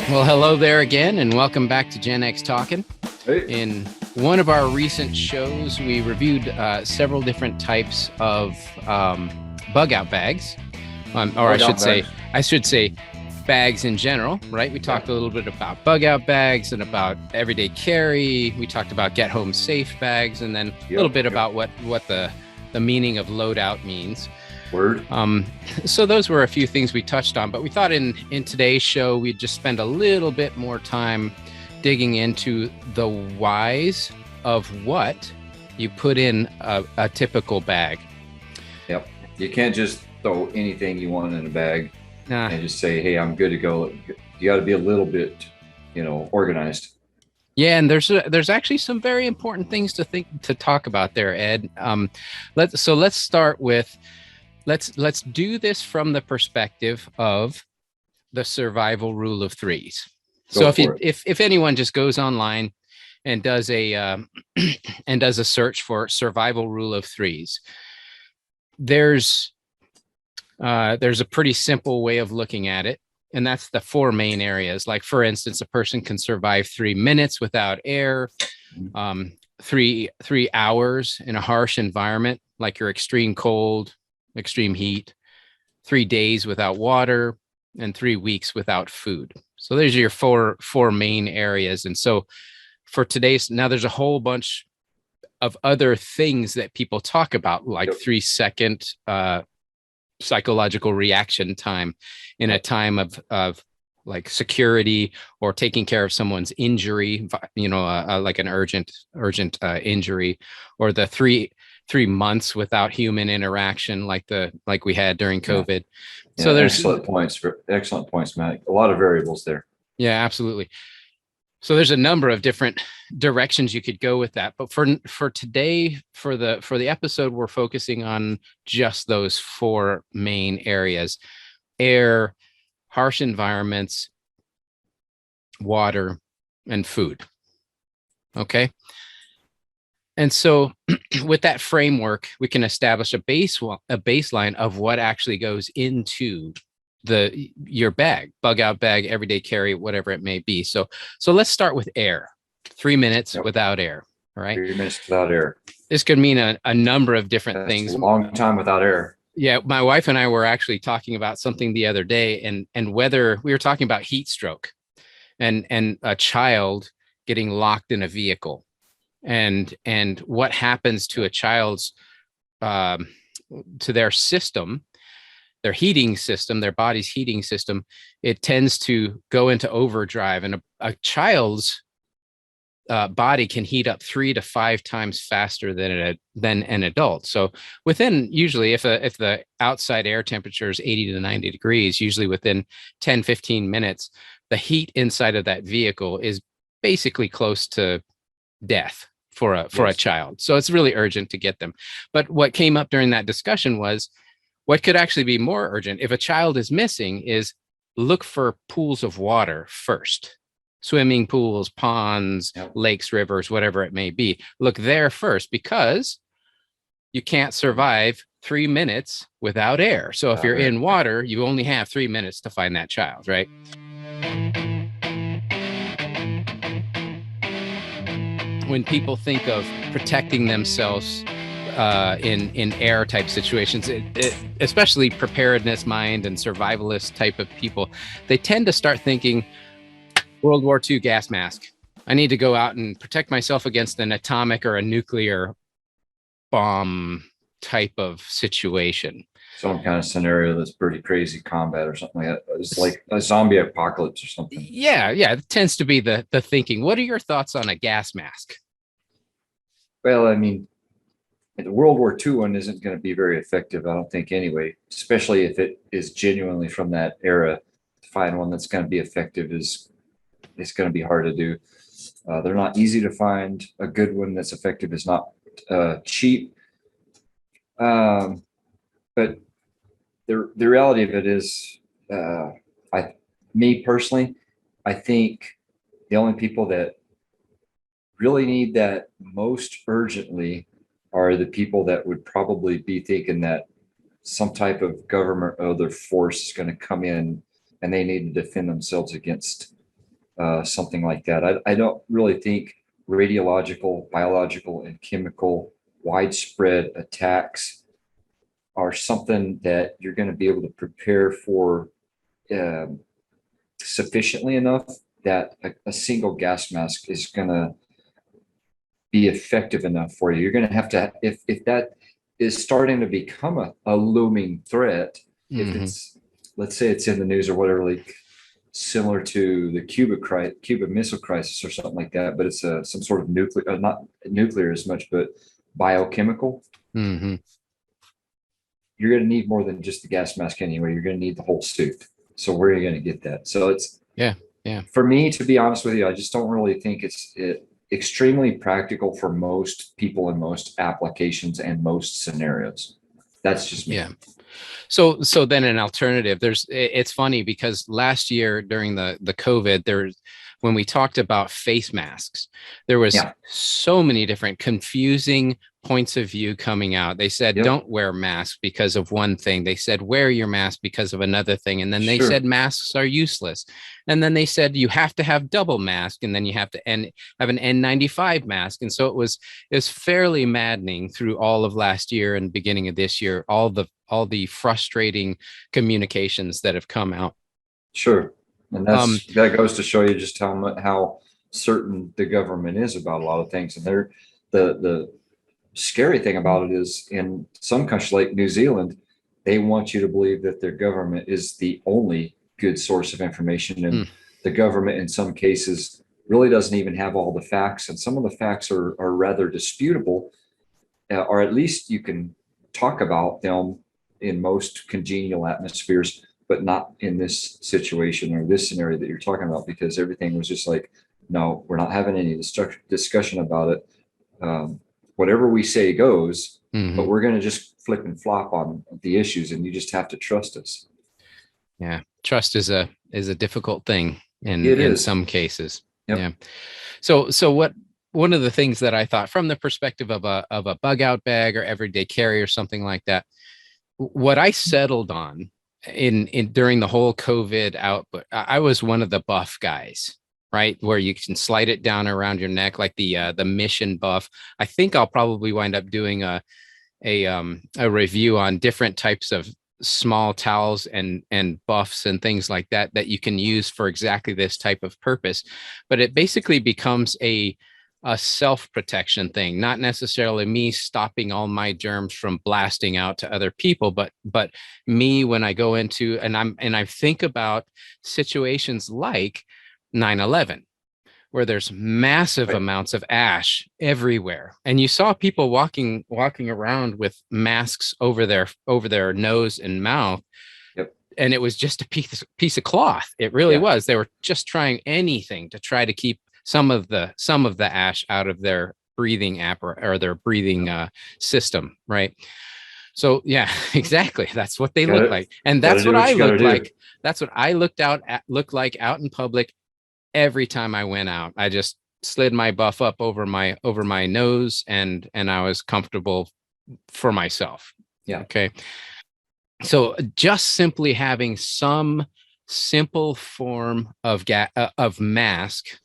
Well, hello there again, and welcome back to GenXTalkin. Hey. In one of our recent shows, we reviewed several different types of bug out bags, I should say bags in general, right? We talked a little bit about bug out bags and about everyday carry. We talked about get home safe bags, and then a little bit about what the meaning of loadout means. Word. So those were a few things we touched on, but we thought in today's show, we'd just spend a little bit more time digging into the whys of what you put in a typical bag. Yep. You can't just throw anything you want in a bag and just say, hey, I'm good to go. You got to be a little bit, organized. Yeah, and there's actually some very important things to talk about there, Ed. Let's start with let's do this from the perspective of the survival rule of threes. So if anyone just goes online and does a search for survival rule of threes, there's a pretty simple way of looking at it, and that's the four main areas. Like, for instance, a person can survive 3 minutes without air, 3 hours in a harsh environment like your extreme cold, extreme heat, 3 days without water, and 3 weeks without food. So there's your four main areas. And so for today's, now there's a whole bunch of other things that people talk about, like 3-second psychological reaction time in a time of like security or taking care of someone's injury, like an urgent injury, or the 3 months without human interaction, like we had during COVID. Yeah, so there's excellent points, Matt. A lot of variables there. Yeah, absolutely. So there's a number of different directions you could go with that. But for today, for the episode, we're focusing on just those 4 main areas: air, harsh environments, water, and food. Okay. And so with that framework, we can establish a baseline of what actually goes into your bag, bug out bag, everyday carry, whatever it may be. So let's start with air. 3 minutes without air. All right. 3 minutes without air. This could mean a number of different things. A long time without air. Yeah. My wife and I were actually talking about something the other day, and whether we were talking about heat stroke and a child getting locked in a vehicle. And what happens to a child's to their system, their heating system, their body's heating system. It tends to go into overdrive, and a child's body can heat up 3 to 5 times faster than an adult. So usually if the outside air temperature is 80 to 90 degrees, usually within 10-15 minutes, the heat inside of that vehicle is basically close to death for a child. So it's really urgent to get them. But what came up during that discussion was what could actually be more urgent if a child is missing is look for pools of water first. Swimming pools, ponds, lakes, rivers, whatever it may be. Look there first, because you can't survive 3 minutes without air. So if you're in water, you only have 3 minutes to find that child, right? When people think of protecting themselves in air type situations, especially preparedness mind and survivalist type of people, they tend to start thinking World War II gas mask. I need to go out and protect myself against an atomic or a nuclear bomb type of situation. Some kind of scenario that's pretty crazy combat or something like that. It's like a zombie apocalypse or something. Yeah. It tends to be the thinking. What are your thoughts on a gas mask? Well, I mean, the World War II one isn't going to be very effective, I don't think, anyway, especially if it is genuinely from that era. To find one that's going to be effective is going to be hard to do. They're not easy to find. A good one that's effective is not cheap. But the reality of it is, me personally, I think the only people that really need that most urgently are the people that would probably be thinking that some type of government or other force is going to come in and they need to defend themselves against something like that. I don't really think radiological, biological, and chemical widespread attacks are something that you're going to be able to prepare for sufficiently enough that a single gas mask is going to be effective enough for you. You're going to have to, if that is starting to become a looming threat, if it's, let's say it's in the news or whatever, like similar to the Cuba Missile Crisis or something like that, but it's some sort of nuclear, not nuclear as much, but biochemical. Mm-hmm. You're going to need more than just the gas mask anyway. You're going to need the whole suit. So where are you going to get that? So it's, yeah. For me, to be honest with you, I just don't really think it's extremely practical for most people in most applications and most scenarios. That's just me. Yeah. So then an alternative, it's funny because last year during the COVID, when we talked about face masks, there was so many different confusing points of view coming out. They said, don't wear masks because of one thing. They said, wear your mask because of another thing. And then they said masks are useless. And then they said, you have to have double mask. And then you have to have an N95 mask. And so it was fairly maddening through all of last year and beginning of this year, all the frustrating communications that have come out. Sure. And that goes to show you just how certain the government is about a lot of things. And the scary thing about it is, in some countries like New Zealand, they want you to believe that their government is the only good source of information. And the government, in some cases, really doesn't even have all the facts. And some of the facts are rather disputable, or at least you can talk about them in most congenial atmospheres, but not in this situation or this scenario that you're talking about, because everything was just like, no, we're not having any discussion about it. Whatever we say goes, but we're going to just flip and flop on the issues, and you just have to trust us. Yeah. Trust is a difficult thing in some cases. Yep. Yeah. So one of the things that I thought from the perspective of a bug out bag or everyday carry or something like that, what I settled on during the whole COVID output, I was one of the buff guys, right? Where you can slide it down around your neck, like the Mission buff. I think I'll probably wind up doing a review on different types of small towels and buffs and things like that you can use for exactly this type of purpose. But it basically becomes a self-protection thing, not necessarily me stopping all my germs from blasting out to other people, but me when I go into and I think about situations like 9/11, where there's massive amounts of ash everywhere, and you saw people walking around with masks over their nose and mouth. And it was just a piece of cloth. It really was. They were just trying anything to try to keep some of the ash out of their breathing or their breathing system, right? So yeah, exactly. That's what they look like, and that's what I look like. That's what I looked like out in public every time I went out. I just slid my buff up over my nose, and I was comfortable for myself. Yeah. Okay. So just simply having some simple form of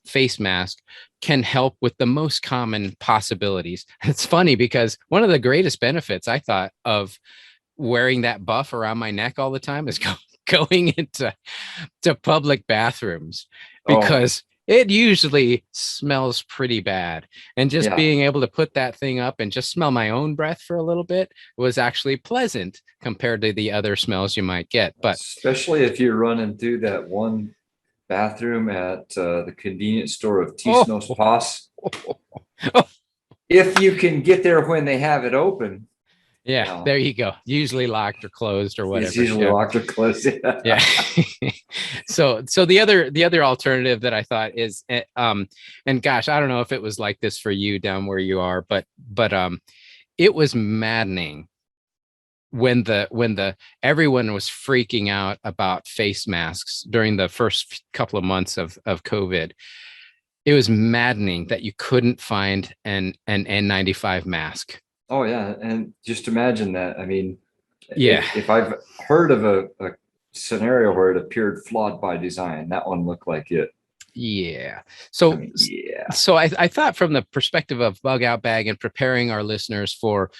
face mask can help with the most common possibilities. It's funny because one of the greatest benefits I thought of wearing that buff around my neck all the time is going into public bathrooms, because it usually smells pretty bad. And just being able to put that thing up and just smell my own breath for a little bit was actually pleasant compared to the other smells you might get. But especially if you're running through that one bathroom at the convenience store of Tisnos Pas. If you can get there when they have it open. Yeah, there you go. Usually locked or closed or whatever. It's usually locked or closed. Yeah. So the other alternative that I thought is, and gosh, I don't know if it was like this for you down where you are, but it was maddening when everyone was freaking out about face masks during the first couple of months of COVID. It was maddening that you couldn't find an N95 mask. Oh yeah, and just imagine that. I mean, yeah, if I've heard of a scenario where it appeared flawed by design, that one looked like it. Yeah. I So, mean, yeah. so I thought from the perspective of bug out bag and preparing our listeners for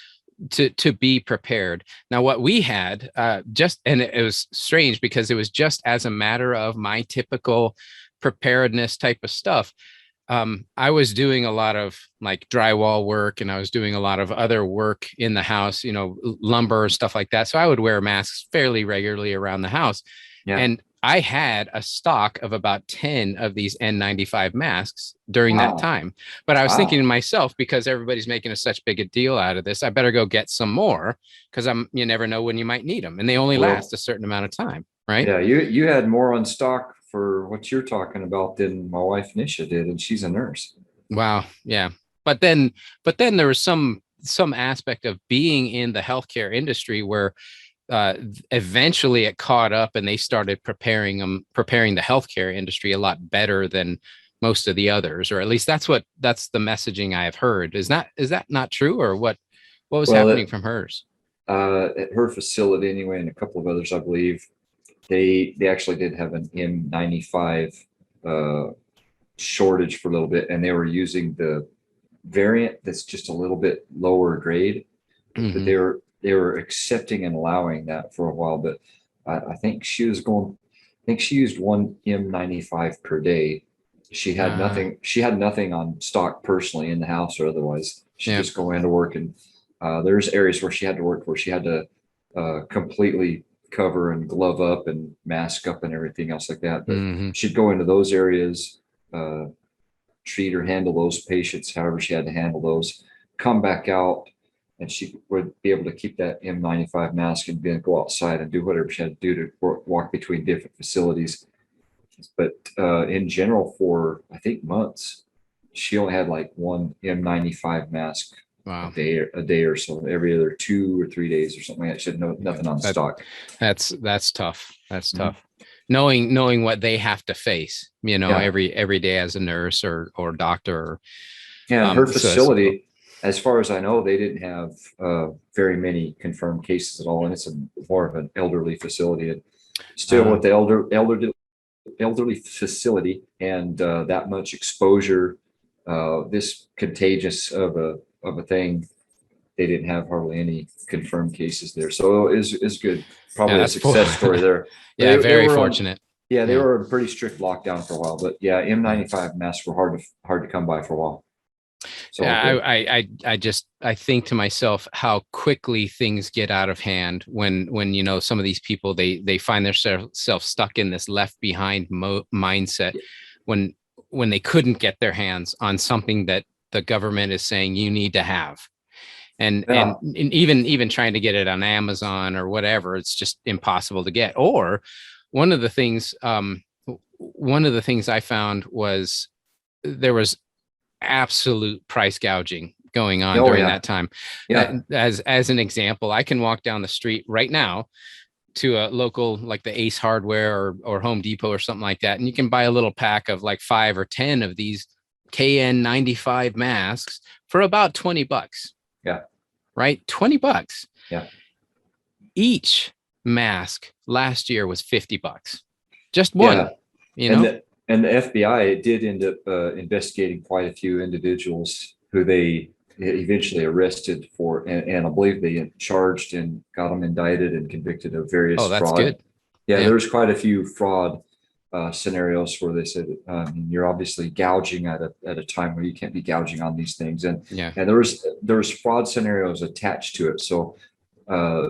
to be prepared. Now, what we had just, and it was strange because it was just as a matter of my typical preparedness type of stuff. I was doing a lot of like drywall work and I was doing a lot of other work in the house, you know, lumber, stuff like that. So I would wear masks fairly regularly around the house. Yeah. And I had a stock of about 10 of these N95 masks during that Wow. time. But I was thinking Wow. to myself, because everybody's making such big a deal out of this, I better go get some more because you never know when you might need them. And they only last Well, a certain amount of time, right? yeah, you had more on stock for what you're talking about than my wife Nisha did, and she's a nurse. Wow. Yeah. But then there was some aspect of being in the healthcare industry where eventually it caught up and they started preparing the healthcare industry a lot better than most of the others, or at least that's the messaging I have heard. Is that not true, or what was Well, happening from hers? at her facility anyway, and a couple of others, I believe, they actually did have an M95 shortage for a little bit, and they were using the variant that's just a little bit lower grade, but Mm-hmm. they were accepting and allowing that for a while. But I think I think she used one M95 per day. She had nothing. She had nothing on stock personally in the house or otherwise. She Yeah. just go into work, and there's areas where she had to work where she had to completely cover and glove up and mask up and everything else like that. But Mm-hmm. she'd go into those areas, uh, treat or handle those patients, however she had to handle those, come back out, and she would be able to keep that M95 mask and then go outside and do whatever she had to do to walk between different facilities. But in general, for I think months, she only had like one M95 mask Wow. a day or so, every other 2 or 3 days or something like that. She had nothing on stock. That's tough. That's Mhm. tough. Knowing what they have to face, Yeah. every day as a nurse or doctor. Yeah, and her So facility, as far as I know, they didn't have very many confirmed cases at all, and it's more of an elderly facility. And still, with the elderly facility and that much exposure, this contagious of a thing, they didn't have hardly any confirmed cases there. So is good. Probably a that's success story there. But yeah, they very were fortunate. yeah, they Yeah. were in pretty strict lockdown for a while. But yeah, M95 masks were hard to come by for a while. So Yeah, good. I think to myself how quickly things get out of hand when some of these people they find themselves stuck in this left behind mindset when they couldn't get their hands on something that the government is saying you need to have, and Yeah. even trying to get it on Amazon or whatever, it's just impossible to get. Or one of the things I found was there was absolute price gouging going on Oh during yeah. that time. Yeah. As an example, I can walk down the street right now to a local like the Ace Hardware or Home Depot or something like that, and you can buy a little pack of like 5 or 10 of these KN95 masks for about $20. Yeah. Right? $20. Yeah. Each mask last year was $50. Just Yeah. one, you And know? the FBI did end up investigating quite a few individuals who they eventually arrested for, and I believe they charged and got them indicted and convicted of various Oh, that's fraud. good. Yeah, Yeah. there's quite a few fraud scenarios where they said you're obviously gouging at a time where you can't be gouging on these things, and Yeah. there was fraud scenarios attached to it. So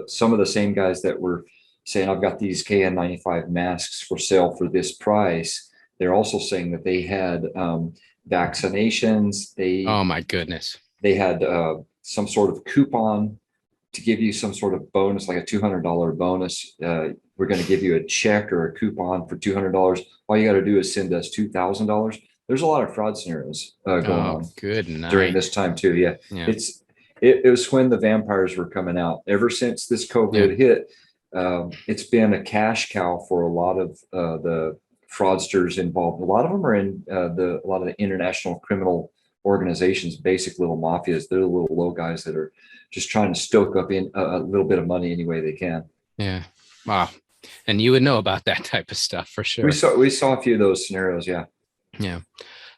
some of the same guys that were saying I've got these KN95 masks for sale for this price, they're also saying that they had vaccinations. Oh my goodness. They had some sort of coupon to give you some sort of bonus, like a $200 bonus. We're going to give you a check or a coupon for $200. All you got to do is send us $2,000. There's a lot of fraud scenarios going on good night. during this time too. Yeah, Yeah. It was when the vampires were coming out. Ever since this COVID hit, it's been a cash cow for a lot of the fraudsters involved. A lot of them are in a lot of the international criminal organizations, basic little mafias. They're the little low guys that are just trying to stoke up in a little bit of money any way they can. Yeah. Wow. And you would know about that type of stuff for sure. We saw a few of those scenarios. Yeah. Yeah.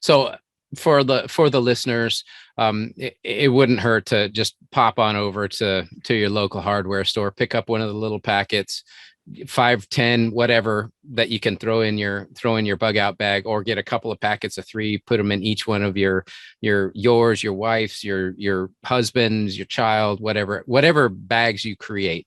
So for the listeners, it wouldn't hurt to just pop on over to your local hardware store, pick up one of the little packets, 5, 10, whatever that you can throw in your bug out bag, or get a couple of packets of 3, put them in each one of yours, your wife's, your husband's, your child, whatever bags you create.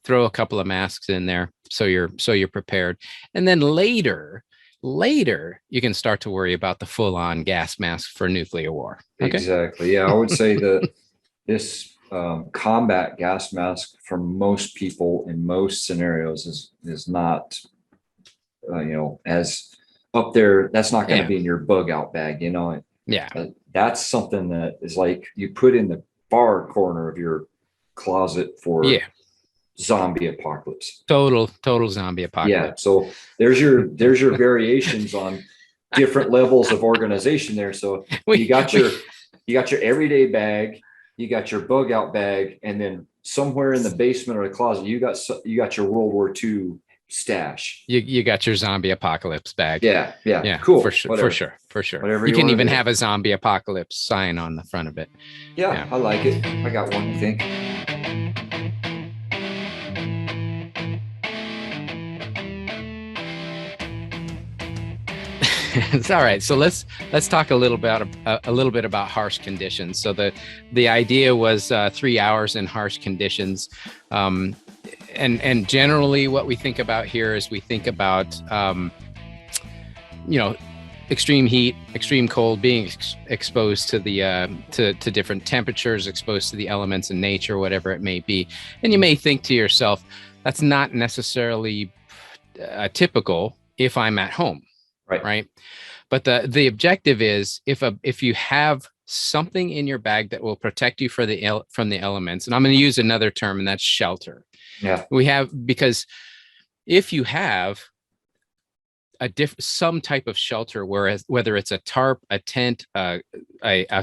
Throw a couple of masks in there so you're prepared. And then later you can start to worry about the full-on gas mask for nuclear war. Okay? Exactly. Yeah, I would say that this combat gas mask for most people in most scenarios is not as up there. That's not going to be in your bug out bag. Yeah. That's something that is like you put in the far corner of your closet for zombie apocalypse. Total zombie apocalypse. Yeah. So there's your variations on different levels of organization there. So you got your everyday bag, you got your bug out bag, and then somewhere in the basement or the closet, you got your World War II stash. You got your zombie apocalypse bag. Yeah. Cool. For sure. Whatever you can even have a zombie apocalypse sign on the front of it. Yeah. I like it. I got one, I think. It's all right. So let's talk a little bit about harsh conditions. So the idea was 3 hours in harsh conditions, and generally what we think about here is we think about extreme heat, extreme cold, being exposed to the to different temperatures, exposed to the elements in nature, whatever it may be. And you may think to yourself, that's not necessarily typical if I'm at home. Right. But the objective is if you have something in your bag that will protect you from the elements, and I'm going to use another term, and that's shelter. Yeah. Because if you have some type of shelter, whether it's a tarp, a tent, a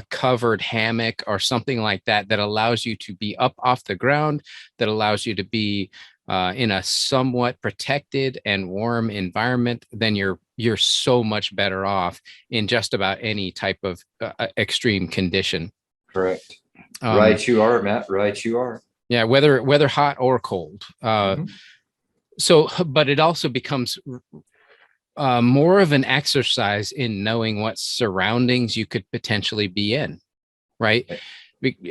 covered hammock, or something like that allows you to be up off the ground, that allows you to be in a somewhat protected and warm environment, then you're so much better off in just about any type of extreme condition. Correct. Right, you are, Matt. Right, you are. Yeah, whether hot or cold. So, but it also becomes more of an exercise in knowing what surroundings you could potentially be in, right?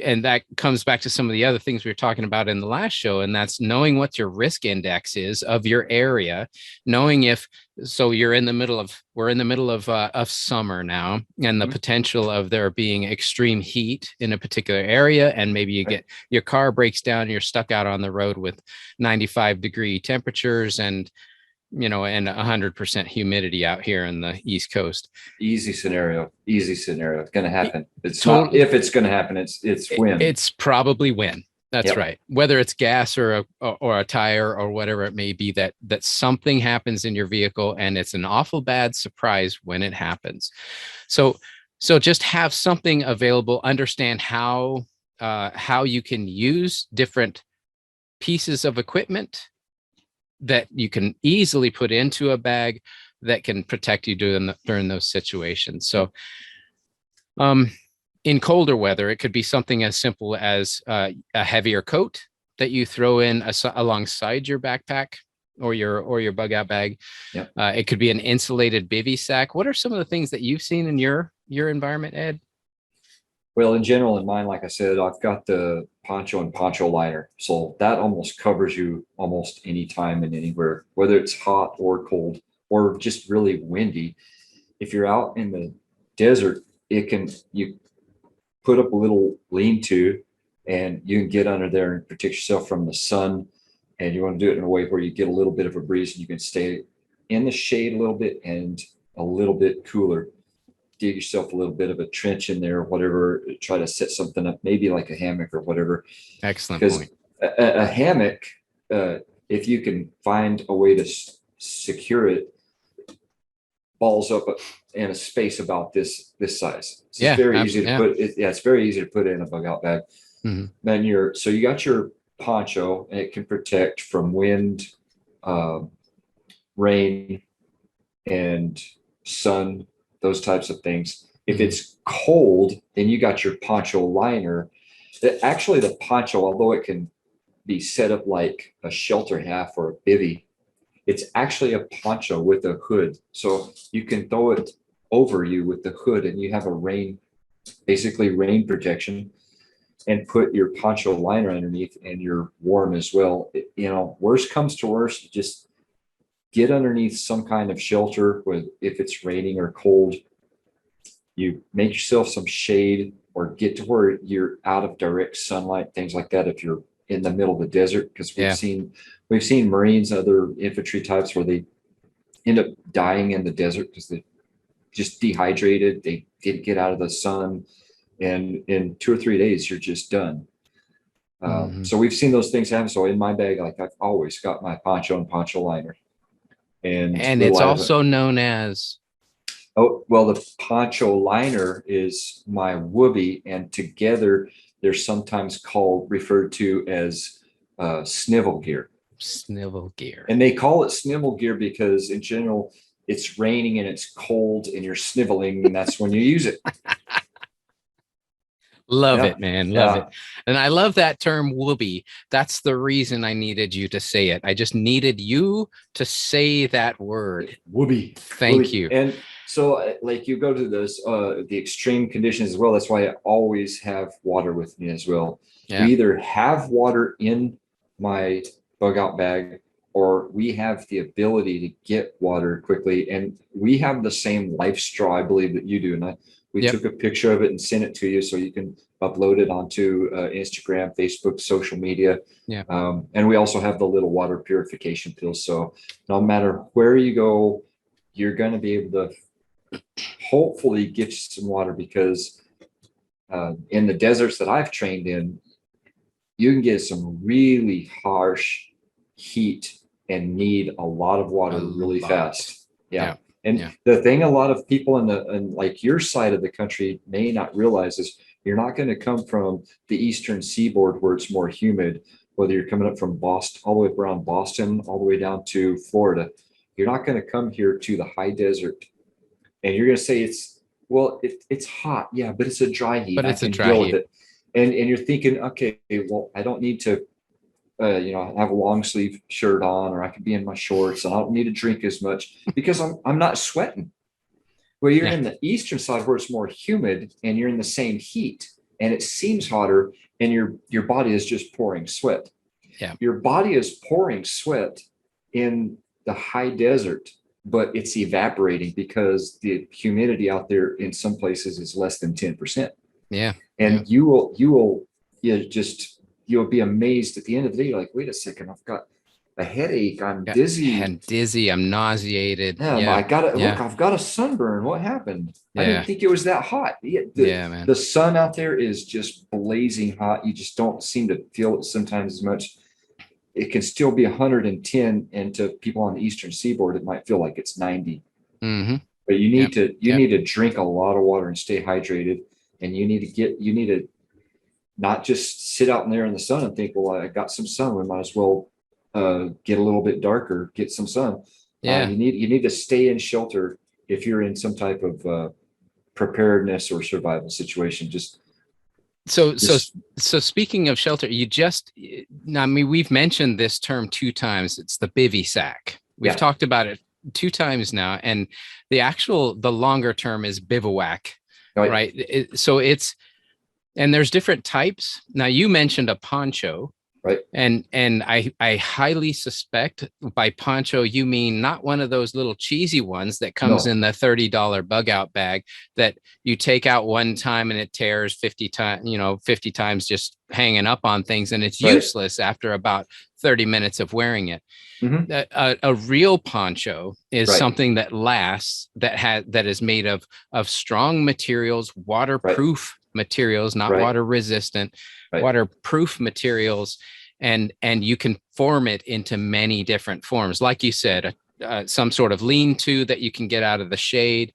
And that comes back to some of the other things we were talking about in the last show, and that's knowing what your risk index is of your area, knowing we're in the middle of summer now, and the potential of there being extreme heat in a particular area, and maybe your car breaks down, you're stuck out on the road with 95-degree temperatures and 100% humidity out here in the East Coast. Easy scenario. It's going to happen. It's not if it's going to happen. It's when. It's probably when. That's right. Whether it's gas or a tire or whatever it may be, that something happens in your vehicle, and it's an awful bad surprise when it happens. So just have something available. Understand how you can use different pieces of equipment that you can easily put into a bag that can protect you during those situations. So in colder weather, it could be something as simple as a heavier coat that you throw in alongside your backpack or your bug out bag. Yep. It could be an insulated Bivysack. What are some of the things that you've seen in your environment, Ed? Well, in general, in mine, like I said, I've got the Poncho and Poncho liner. So that almost covers you almost any time and anywhere, whether it's hot or cold or just really windy. If you're out in the desert, you put up a little lean-to and you can get under there and protect yourself from the sun. And you want to do it in a way where you get a little bit of a breeze and you can stay in the shade a little bit and a little bit cooler. Dig yourself a little bit of a trench in there, whatever, try to set something up, maybe like a hammock or whatever. Excellent point. A hammock, if you can find a way to secure it, balls up in a space about this size. It's very easy to put it. Yeah, it's very easy to put in a bug out bag. Mm-hmm. Then you got your poncho, and it can protect from wind, rain, and sun, those types of things. If it's cold, then you got your poncho liner. Actually, the poncho, although it can be set up like a shelter half or a bivy, it's actually a poncho with a hood. So you can throw it over you with the hood, and you have a basically rain protection, and put your poncho liner underneath, and you're warm as well. Worst comes to worst, just get underneath some kind of shelter if it's raining or cold. You make yourself some shade, or get to where you're out of direct sunlight, things like that. If you're in the middle of the desert, because we've seen Marines, other infantry types, where they end up dying in the desert because they just dehydrated. They didn't get out of the sun, and in 2 or 3 days, you're just done. So we've seen those things happen. So in my bag, like, I've always got my poncho and poncho liner, and it's also known as. Oh, well, the poncho liner is my whoopee, and together they're sometimes referred to as snivel gear. Snivel gear. And they call it snivel gear because in general, it's raining and it's cold and you're sniveling, and that's when you use it. Love it, man. Love it. And I love that term whoopee. That's the reason I needed you to say it. I just needed you to say that word. Whoopee. Thank you. And so, like, you go to the extreme conditions as well. That's why I always have water with me as well. Yeah. We either have water in my bug out bag, or we have the ability to get water quickly. And we have the same life straw, I believe, that you do. And we took a picture of it and sent it to you so you can upload it onto Instagram, Facebook, social media. Yeah. And we also have the little water purification pills. So no matter where you go, you're going to be able to hopefully get you some water, because in the deserts that I've trained in, you can get some really harsh heat and need a lot of water really fast. Yeah. And the thing a lot of people in like your side of the country may not realize is you're not going to come from the eastern seaboard where it's more humid, whether you're coming up from Boston, all the way around Boston, all the way down to Florida. You're not going to come here to the high desert and you're going to say it's hot. Yeah, but it's a dry heat. But it's a dry heat. And you're thinking, okay, well, I don't need to have a long sleeve shirt on, or I could be in my shorts, and I don't need to drink as much because I'm not sweating. Well, you're in the eastern side where it's more humid and you're in the same heat and it seems hotter, and your body is just pouring sweat. Yeah. Your body is pouring sweat in the high desert, but it's evaporating because the humidity out there in some places is less than 10%. Yeah. And you'll be amazed at the end of the day. You're like, wait a second, I've got a headache. I'm dizzy. I'm nauseated. Look, I've got a sunburn. What happened? I didn't think it was that hot. Man. The sun out there is just blazing hot. You just don't seem to feel it sometimes as much. It can still be 110, and to people on the eastern seaboard, it might feel like it's 90. Mm-hmm. But you need to drink a lot of water and stay hydrated. And you need to not just sit out in there in the sun and think, well, I got some sun, we might as well get a little bit darker, get some sun. You need to stay in shelter if you're in some type of preparedness or survival situation. So speaking of shelter, we've mentioned this term 2 times. It's the Bivysack. We've talked about it 2 times now, and the longer term is bivouac. Right. And there's different types. Now, you mentioned a poncho, right? And I highly suspect by poncho, you mean not one of those little cheesy ones that comes in the $30 bug out bag that you take out one time and it tears 50 times just hanging up on things, and it's useless after about 30 minutes of wearing it. Mm-hmm. A real poncho is something that lasts, that is made of strong materials, waterproof materials, not water resistant, waterproof materials, and you can form it into many different forms. Like you said, some sort of lean-to that you can get out of the shade,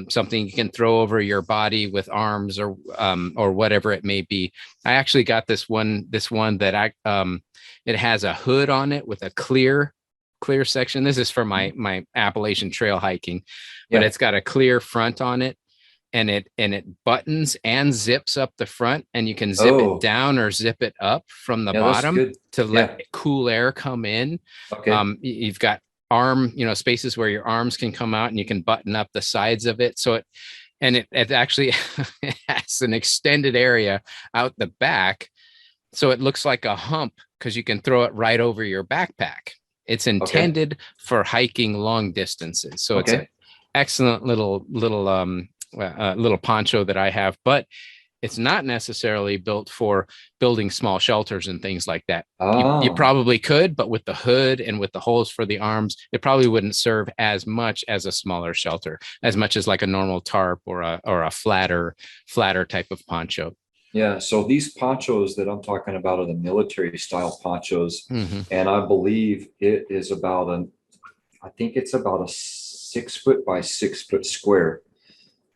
something you can throw over your body with arms or whatever it may be. I actually got this one that it has a hood on it with a clear clear section. This is for my Appalachian trail hiking, but Yeah. it's got a clear front on it, and it buttons and zips up the front, and you can zip it Oh, down or zip it up from the yeah, that's bottom good. to Yeah. let cool air come in. Okay. You've got arm, spaces where your arms can come out, and you can button up the sides of it. So it actually has an extended area out the back. So it looks like a hump because you can throw it right over your backpack. It's Okay. intended for hiking long distances. So it's an Okay. excellent little poncho that I have, but it's not necessarily built for building small shelters and things like that. You Oh, probably could, but with the hood and with the holes for the arms, it probably wouldn't serve as much as a smaller shelter, as much as like a normal tarp or a flatter type of poncho. yeah. So these ponchos that I'm talking about are the military style ponchos. Mm-hmm. And I believe it is I think it's about a 6 foot by 6 foot square.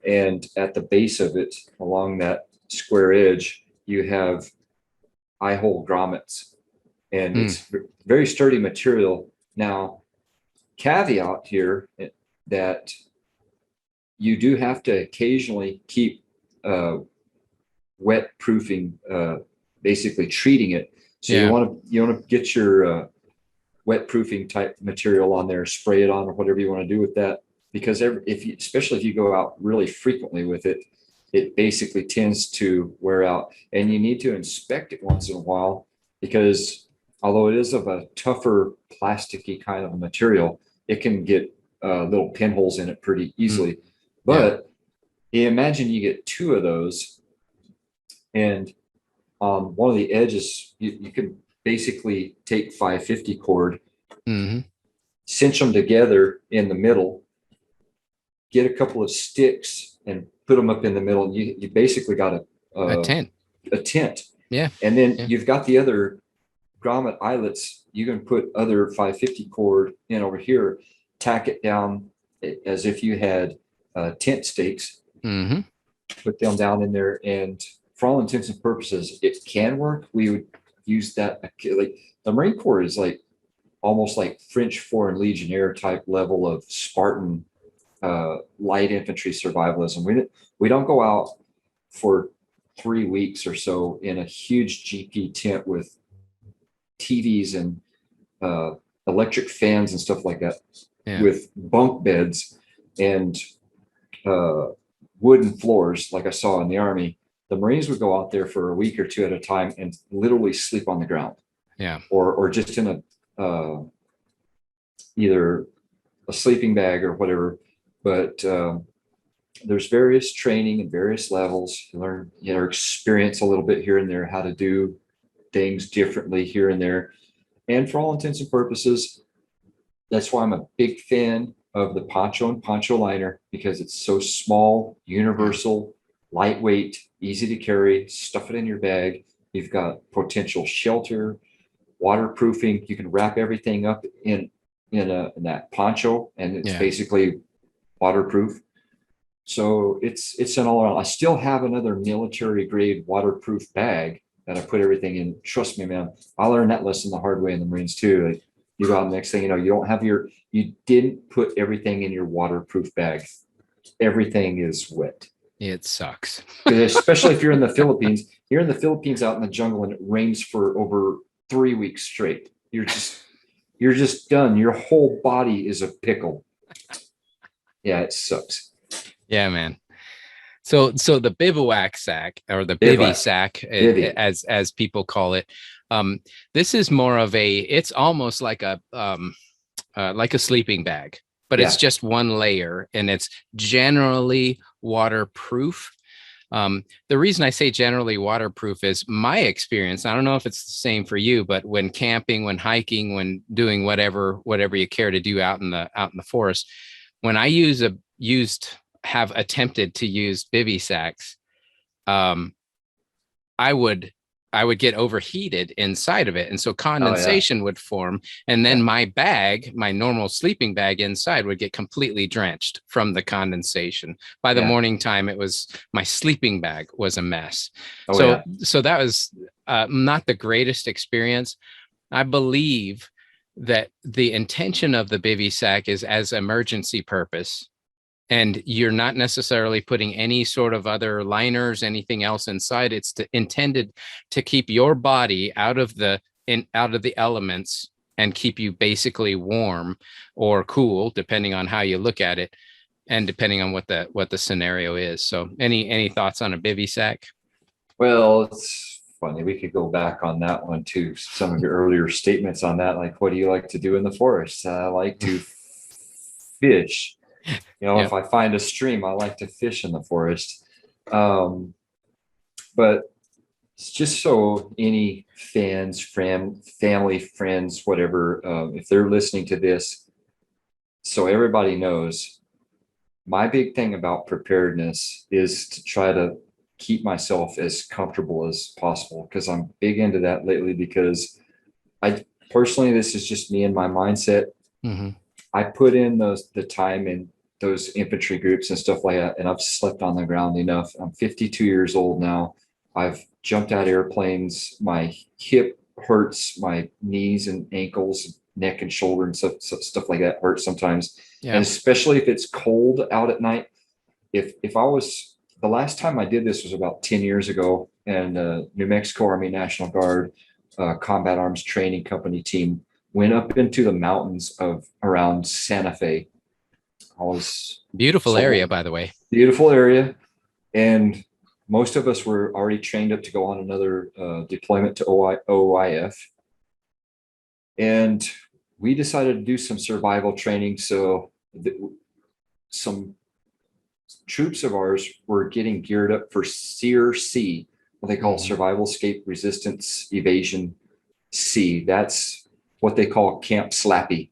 And at the base of it, along that square edge, you have eye hole grommets. And it's very sturdy material. Now, caveat here that you do have to occasionally keep wet proofing, basically treating it. So Yeah. you want to get your wet proofing type material on there, spray it on, or whatever you want to do with that. Because especially if you go out really frequently with it, it basically tends to wear out, and you need to inspect it once in a while, because although it is of a tougher plasticky kind of material, it can get little pinholes in it pretty easily. But imagine you get two of those, and on one of the edges, you can basically take 550 cord, cinch them together in the middle, get a couple of sticks and put them up in the middle. And you basically got A tent. A tent. Yeah. And then you've got the other grommet eyelets. You can put other 550 cord in over here, tack it down as if you had tent stakes, put them down in there. And for all intents and purposes, it can work. We would use that. Like the Marine Corps is like almost like French Foreign Legionnaire type level of Spartan light infantry survivalism. We don't go out for 3 weeks or so in a huge GP tent with TVs and electric fans and stuff like that, with bunk beds and wooden floors like I saw in the Army. The Marines would go out there for a week or two at a time and literally sleep on the ground. Yeah. Or just in a either a sleeping bag or whatever. But there's various training and various levels. You learn, experience a little bit here and there, how to do things differently here and there. And for all intents and purposes, that's why I'm a big fan of the poncho and poncho liner, because it's so small, universal, lightweight, easy to carry. Stuff it in your bag. You've got potential shelter, waterproofing. You can wrap everything up in that poncho, and it's basically waterproof. So it's an all around. I still have another military grade waterproof bag that I put everything in. Trust me, man, I learned that lesson the hard way in the Marines too. Like, you go out, the next thing you didn't put everything in your waterproof bag. Everything is wet. It sucks. Especially if you're in the Philippines. You're in the Philippines out in the jungle and it rains for over 3 weeks straight. You're just done. Your whole body is a pickle. Yeah, it sucks. Yeah, man. So the bivouac sack, or the Bivysack, as people call it, this is more of it's almost like a sleeping bag, but it's just one layer, and it's generally waterproof. The reason I say generally waterproof is my experience. I don't know if it's the same for you, but when camping, when hiking, when doing whatever you care to do out in the forest, when I have attempted to use Bivysacks, I would get overheated inside of it, and so condensation would form, and then my bag, my normal sleeping bag inside, would get completely drenched from the condensation. By the morning time, my sleeping bag was a mess. So that was not the greatest experience. I believe that the intention of the Bivysack is as emergency purpose, and you're not necessarily putting any sort of other liners, anything else inside. It's intended to keep your body out of the elements and keep you basically warm or cool, depending on how you look at it, and depending on what the scenario is. So, any thoughts on a Bivysack? Well, it's funny. We could go back on that one too. Some of your earlier statements on that, like, what do you like to do in the forest? I like to fish. Yep. If I find a stream, I like to fish in the forest. But it's just so any fans, family, friends, whatever, if they're listening to this, so everybody knows, my big thing about preparedness is to try to keep myself as comfortable as possible, because I'm big into that lately, because I personally, this is just me and my mindset. Mm-hmm. I put in the time in those infantry groups and stuff like that, and I've slept on the ground enough. I'm 52 years old now. I've jumped out of airplanes. My hip hurts, my knees and ankles, neck and shoulder and stuff like that hurts sometimes. Yeah. And especially if it's cold out at night. If I was, the last time I did this was about 10 years ago, and New Mexico Army National Guard Combat Arms Training Company team went up into the mountains of around Santa Fe. Beautiful area, by the way. Beautiful area. And most of us were already trained up to go on another deployment to OIF. And we decided to do some survival training. So some troops of ours were getting geared up for SEER C, what they call Survival, Escape, Resistance, Evasion C. That's what they call Camp Slappy.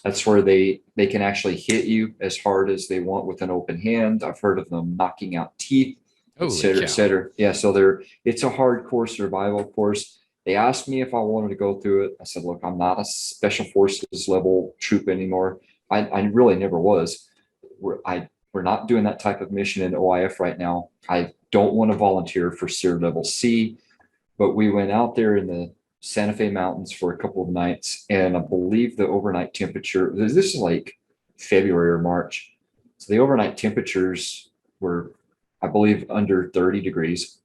That's where they can actually hit you as hard as they want with an open hand. I've heard of them knocking out teeth, et cetera, et cetera. Yeah, so it's a hardcore survival course. They asked me if I wanted to go through it. I said, look, I'm not a special forces level troop anymore. I really never was. We're not doing that type of mission in OIF right now. I don't want to volunteer for SEER level C, but we went out there in the Santa Fe Mountains for a couple of nights, and I believe the overnight temperature, this is like February or March, so the overnight temperatures were, I believe, under 30 degrees,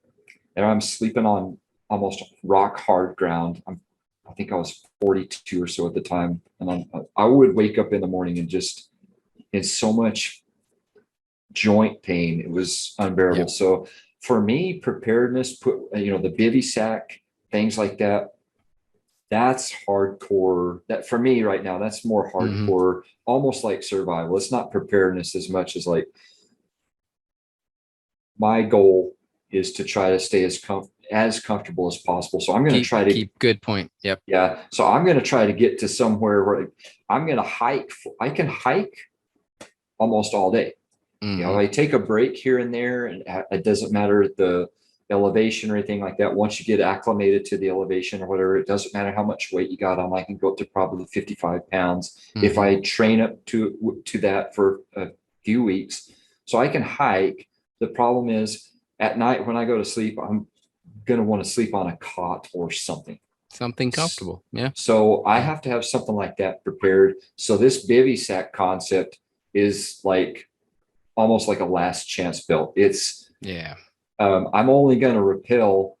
and I'm sleeping on almost rock hard ground. I think I was 42 or so at the time, and I would wake up in the morning and just in so much joint pain, it was unbearable. Yep. So for me, preparedness, the Bivysack, things like that, that's hardcore. That for me right now, that's more hardcore, almost like survival. It's not preparedness as much as like, my goal is to try to stay as comfortable as possible. So I'm going to try to keep, good point. Yep. Yeah. So I'm going to try to get to somewhere where I'm going to hike. I can hike almost all day. I take a break here and there, and it doesn't matter the elevation or anything like that. Once you get acclimated to the elevation or whatever, it doesn't matter how much weight you got on. I can go up to probably 55 pounds if I train up to that for a few weeks. So I can hike. The problem is at night when I go to sleep, I'm going to want to sleep on a cot or something comfortable. Yeah. So I have to have something like that prepared. So this Bivysack concept is like almost like a last chance belt. It's I'm only going to rappel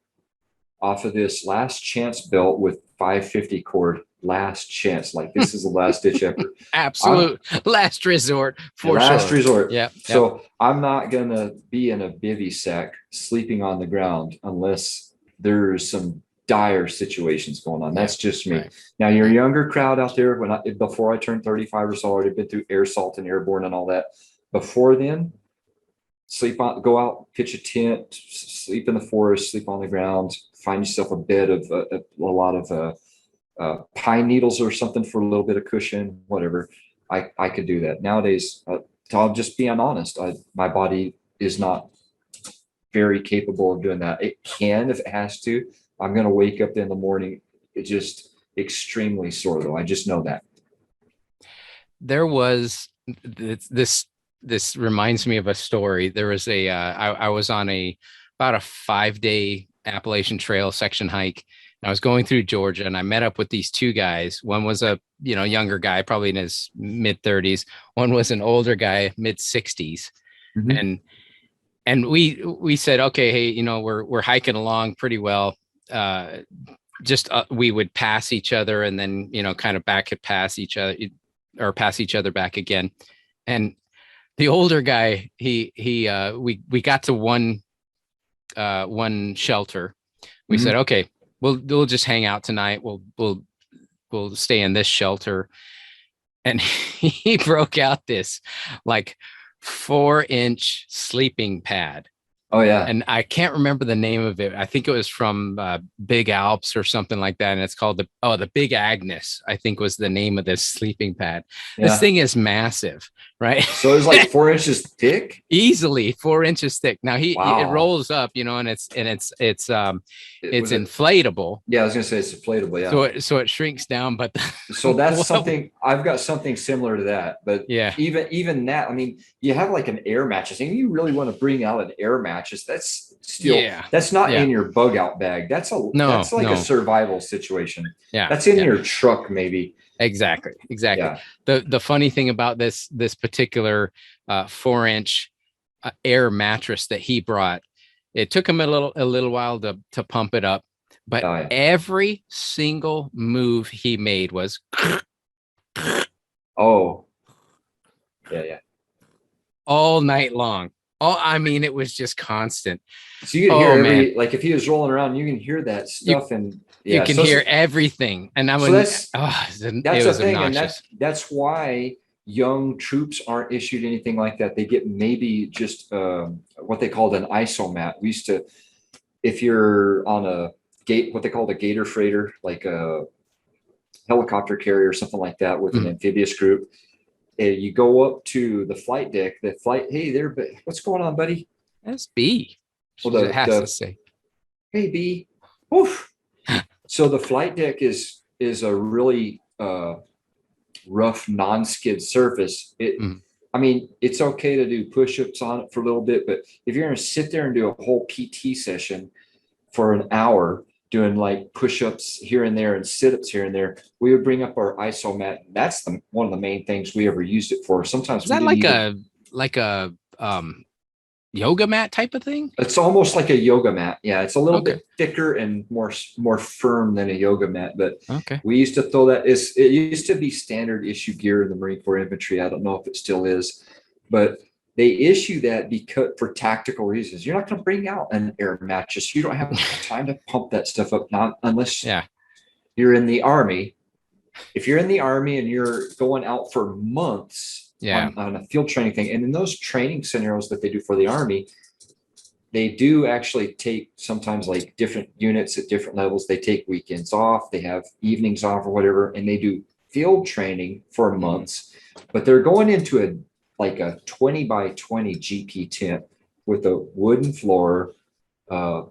off of this last chance belt with 550 cord. Last chance, like this is the last ditch effort. Absolute last resort for last sure. resort. Yeah. So I'm not going to be in a Bivysack sleeping on the ground unless there's some dire situations going on. That's just me. Right. Now, your younger crowd out there, before I turned 35 or so, I already been through air assault and airborne and all that. Before then, go out, pitch a tent, sleep in the forest, sleep on the ground, find yourself a bed of a lot of pine needles or something for a little bit of cushion, whatever. I could do that. Nowadays, I'll just be honest. My body is not very capable of doing that. It can if it has to. I'm going to wake up in the morning. It's just extremely sore though. I just know that. There was this reminds me of a story. There was I was on about a 5-day Appalachian Trail section hike, I was going through Georgia and I met up with these two guys. One was a, younger guy, probably in his mid 30s. One was an older guy, mid 60s. Mhm. And we said, okay, hey, we're hiking along pretty well. Just we would pass each other and then, kind of back and pass each other or pass each other back again. And the older guy, we got to one shelter. We said, Mhm. okay, we'll just hang out tonight. We'll stay in this shelter. And he broke out this like 4-inch sleeping pad. Oh yeah. And I can't remember the name of it. I think it was from Big Alps or something like that. And it's called the Big Agnes, I think was the name of this sleeping pad. This Yeah. thing is massive, right? So it was like 4 inches thick. Easily 4 inches thick. Now it Wow. rolls up, and it's Was it? inflatable. Yeah, I was gonna say it's inflatable. Yeah. So it shrinks down, but So that's something I've got something similar to that. But yeah, even that, I mean, you have like an air mattress, and you really want to bring out an air mattress. That's still yeah, that's not yeah. in your bug out bag. No, That's like a no. survival situation. Yeah, That's in yeah. your truck, maybe. Exactly. Yeah. The funny thing about this particular 4-inch air mattress that he brought, it took him a little while to pump it up, but Oh yeah. every single move he made was Oh yeah, yeah. all night long. Oh, I mean, it was just constant. So you can hear Oh man, every like if he was rolling around, you can hear that you stuff, and you yeah. can So hear everything, and I so would. that's Oh, that's it the was thing, and obnoxious. that's why young troops aren't issued anything like that. They get maybe just what they called an isomat. We used to, if you're on a gate, what they called a gator freighter, like a helicopter carrier or something like that with an Mm, amphibious group, and you go up to the flight deck. The flight, hey there, but what's going on, buddy? that's B. Well, She has to the say. hey B, oof. So the flight deck is a really rough non-skid surface. Mm. I mean, it's okay to do push-ups on it for a little bit, but if you're going to sit there and do a whole PT session for an hour doing like push-ups here and there and sit-ups here and there, we would bring up our isomat. That's one of the main things we ever used it for. Sometimes Is we that didn't like even. a yoga mat type of thing? It's almost like a yoga mat. Yeah, it's a little Okay. bit thicker and more firm than a yoga mat. But Okay. we used to throw that. It used to be standard issue gear in the Marine Corps infantry. I don't know if it still is, but they issue that because for tactical reasons. You're not going to bring out an air mattress. You don't have time to pump that stuff up, not unless Yeah. you're in the Army. If you're in the Army and you're going out for months Yeah. on a field training thing, and in those training scenarios that they do for the Army, they do actually take sometimes like different units at different levels. They take weekends off, they have evenings off or whatever, and they do field training for months. But they're going into a 20 by 20 GP tent with a wooden floor, uh,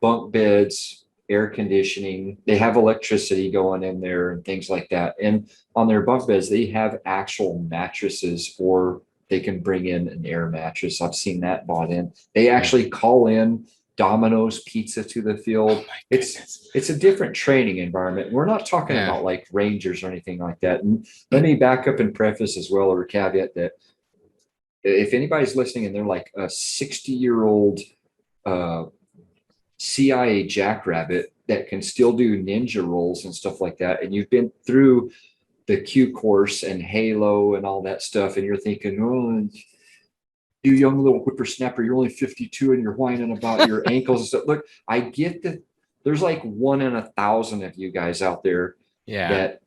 bunk beds, air conditioning. They have electricity going in there and things like that. And on their bunk beds, they have actual mattresses, or they can bring in an air mattress. I've seen that bought in. They Yeah. actually call in Domino's pizza to the Oh field. my It's goodness. it's a different training environment. We're not talking Yeah. about like Rangers or anything like that. And let me back up and preface as well, or caveat that if anybody's listening and they're like a 60-year-old CIA jackrabbit that can still do ninja rolls and stuff like that, and you've been through the Q course and Halo and all that stuff, and you're thinking, oh, you young little whippersnapper, you're only 52 and you're whining about your ankles and stuff. Look, I get that there's like 1 in 1,000 of you guys out there Yeah. that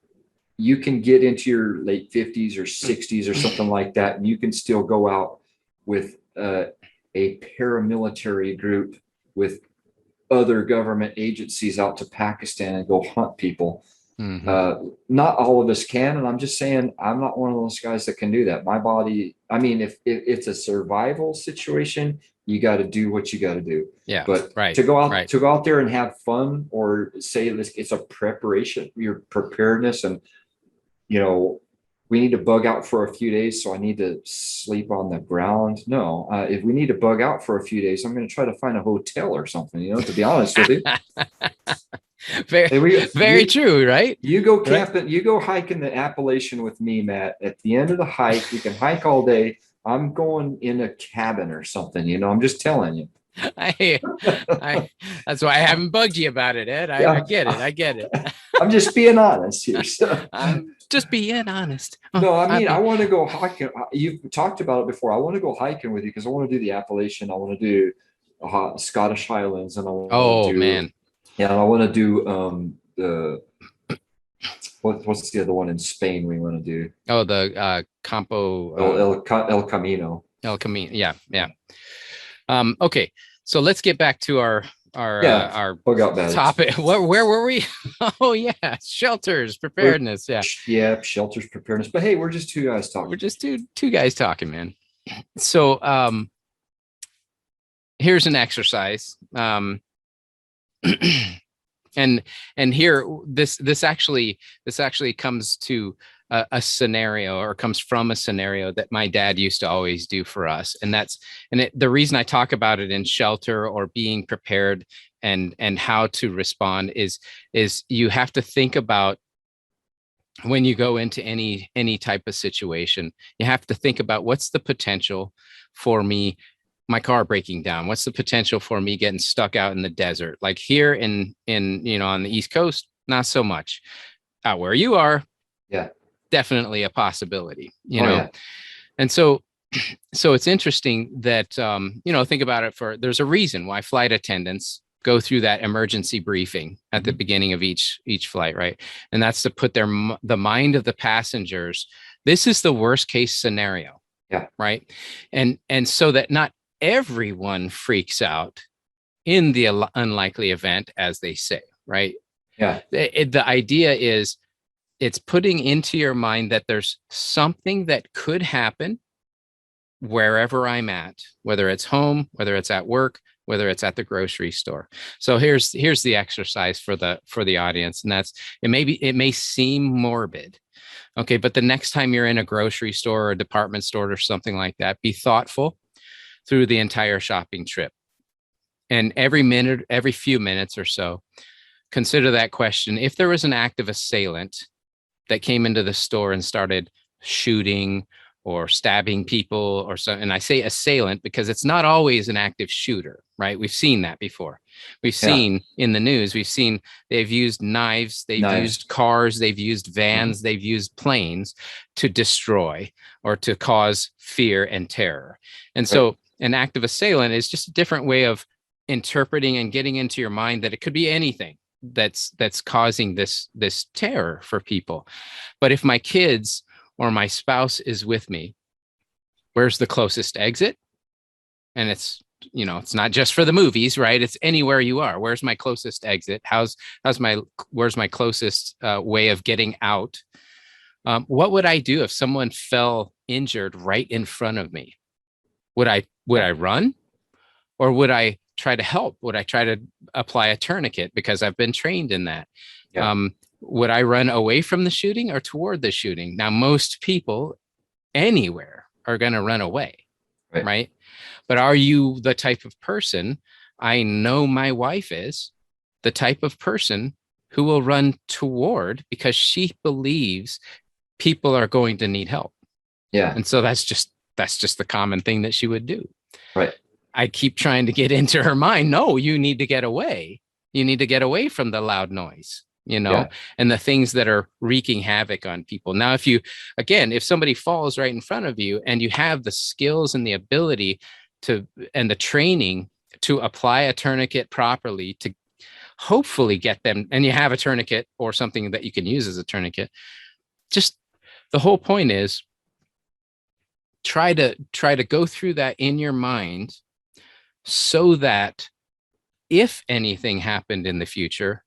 you can get into your late 50s or 60s or something like that, and you can still go out with a paramilitary group with other government agencies out to Pakistan and go hunt people. Mm-hmm. Not all of us can, and I'm just saying I'm not one of those guys that can do that. My body, I mean, if it's a survival situation, you got to do what you got to do. Yeah. But Right. Right. to go out there and have fun, or say it's a preparation, your preparedness, and you know we need to bug out for a few days, so I need to sleep on the ground. No, if we need to bug out for a few days, I'm going to try to find a hotel or something, to be honest with you. Very, very true, right? You go Right. camping, you go hiking the Appalachian with me, Matt. At the end of the hike, you can hike all day. I'm going in a cabin or something, I'm just telling you. That's why I haven't bugged you about it, Ed. I get it. I get it. I'm just being honest here. So. I'm just being honest. No, I mean, I want to go hiking. You've talked about it before. I want to go hiking with you because I want to do the Appalachian. I want to do Scottish Highlands, and I want to do, man. Yeah, and I want to do the what's the other one in Spain we want to do? Oh, the Campo El Camino. El Camino. Yeah, yeah. Okay, so let's get back to our topic. Where were we? Oh yeah, shelters, preparedness. Yeah, shelters, preparedness. But hey, we're just two guys talking. We're just two guys talking, man. So here's an exercise. And here this actually comes to a scenario, or comes from a scenario that my dad used to always do for us. And the reason I talk about it in shelter or being prepared and how to respond is you have to think about, when you go into any type of situation, you have to think about, what's the potential for my car breaking down? What's the potential for me getting stuck out in the desert? Like here in on the East Coast, not so much. Out where you are, yeah, definitely a possibility, Yeah. And so it's interesting that, think about it. There's a reason why flight attendants go through that emergency briefing at the beginning of each flight, right? And that's to put the mind of the passengers. This is the worst case scenario. Yeah. Right. And so that not everyone freaks out in the unlikely event, as they say, right? Yeah. The idea is, it's putting into your mind that there's something that could happen wherever I'm at, whether it's home, whether it's at work, whether it's at the grocery store. So here's the exercise for the audience. And that's, it may seem morbid. Okay. But the next time you're in a grocery store or a department store or something like that, be thoughtful through the entire shopping trip. And every few minutes or so, consider that question. If there was an active assailant that came into the store and started shooting or stabbing people or so, and I say assailant because it's not always an active shooter, right? We've seen that before. We've seen in the news, they've used knives, they've used cars, they've used vans, they've used planes to destroy or to cause fear and terror. And so an active assailant is just a different way of interpreting and getting into your mind that it could be anything that's causing this terror for people. But if my kids or my spouse is with me, where's the closest exit? And it's not just for the movies, right? It's anywhere you are. Where's my closest exit? Where's my closest way of getting out? What would I do if someone fell injured right in front of me? Would I run, or would I try to help? Would I try to apply a tourniquet because I've been trained in that? Yeah. Would I run away from the shooting or toward the shooting? Now, most people anywhere are going to run away, right? But are you the type of person, I know my wife is, the type of person who will run toward because she believes people are going to need help? Yeah. And so that's just the common thing that she would do. Right. I keep trying to get into her mind. No, you need to get away. You need to get away from the loud noise, and the things that are wreaking havoc on people. Now, if somebody falls right in front of you and you have the skills and the ability and the training to apply a tourniquet properly to hopefully get them, and you have a tourniquet or something that you can use as a tourniquet, just the whole point is try to go through that in your mind so that if anything happened in the future,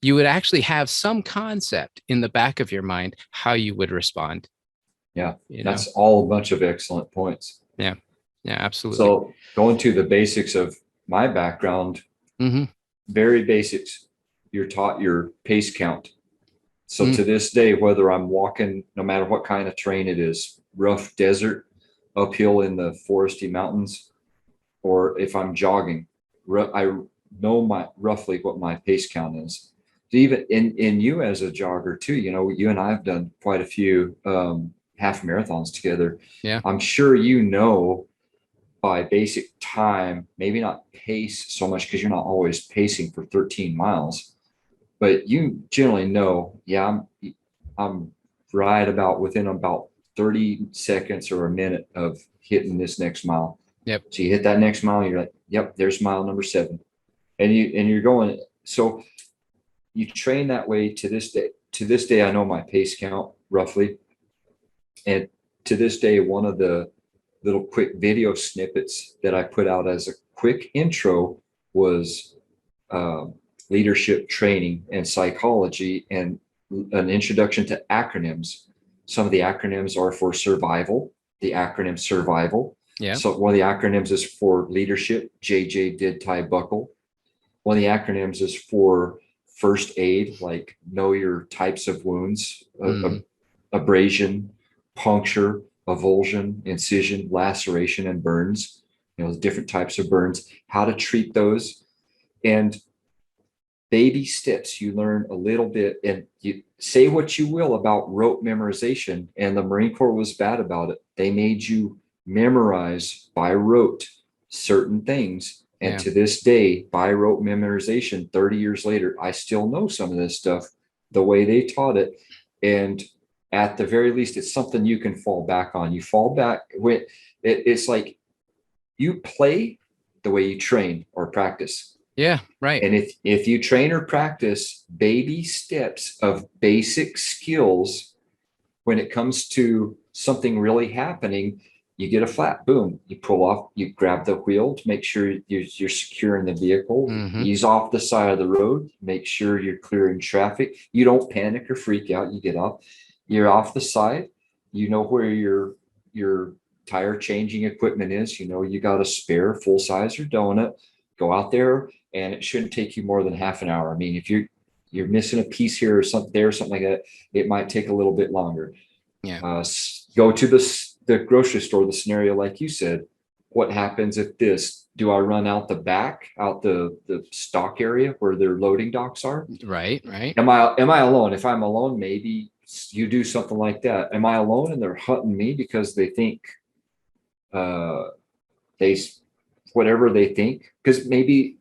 you would actually have some concept in the back of your mind how you would respond. Yeah, that's all a bunch of excellent points. Yeah, absolutely. So going to the basics of my background, very basics. You're taught your pace count. So to this day, whether I'm walking, no matter what kind of terrain it is, rough desert, uphill in the foresty mountains, or if I'm jogging, I know roughly what my pace count is. Even in you as a jogger too, you and I have done quite a few half marathons together. Yeah. I'm sure by basic time, maybe not pace so much because you're not always pacing for 13 miles, but you generally know, I'm right within about 30 seconds or a minute of hitting this next mile. Yep. So you hit that next mile, you're like, yep, there's mile number 7. And you're going. So you train that way to this day. To this day, I know my pace count roughly. And to this day, one of the little quick video snippets that I put out as a quick intro was leadership training and psychology and an introduction to acronyms. Some of the acronyms are for survival, the acronym survival. Yeah. So one of the acronyms is for leadership, JJ did tie buckle. One of the acronyms is for first aid, like know your types of wounds, abrasion, puncture, avulsion, incision, laceration, and burns, different types of burns, how to treat those. And baby steps, you learn a little bit, and you say what you will about rote memorization. And the Marine Corps was bad about it. They made you memorize by rote certain things. And to this day, by rote memorization, 30 years later, I still know some of this stuff the way they taught it. And at the very least, it's something you can fall back on. You fall back when it's like you play the way you train or practice. Yeah, right. And if you train or practice baby steps of basic skills, when it comes to something really happening, you get a flat, boom, you pull off, you grab the wheel to make sure you're secure in the vehicle, ease off the side of the road, make sure you're clearing traffic. You don't panic or freak out. You get off, you're off the side, you know where your tire changing equipment is, you got a spare full size or donut, go out there, and it shouldn't take you more than half an hour. I mean, if you're missing a piece here or something there, something like that, it might take a little bit longer. Yeah. Go to the grocery store, the scenario like you said. What happens if this? Do I run out the back, out the stock area where their loading docks are? Right, right. Am I alone? If I'm alone, maybe you do something like that. Am I alone and they're hunting me because they think whatever they think? Because maybe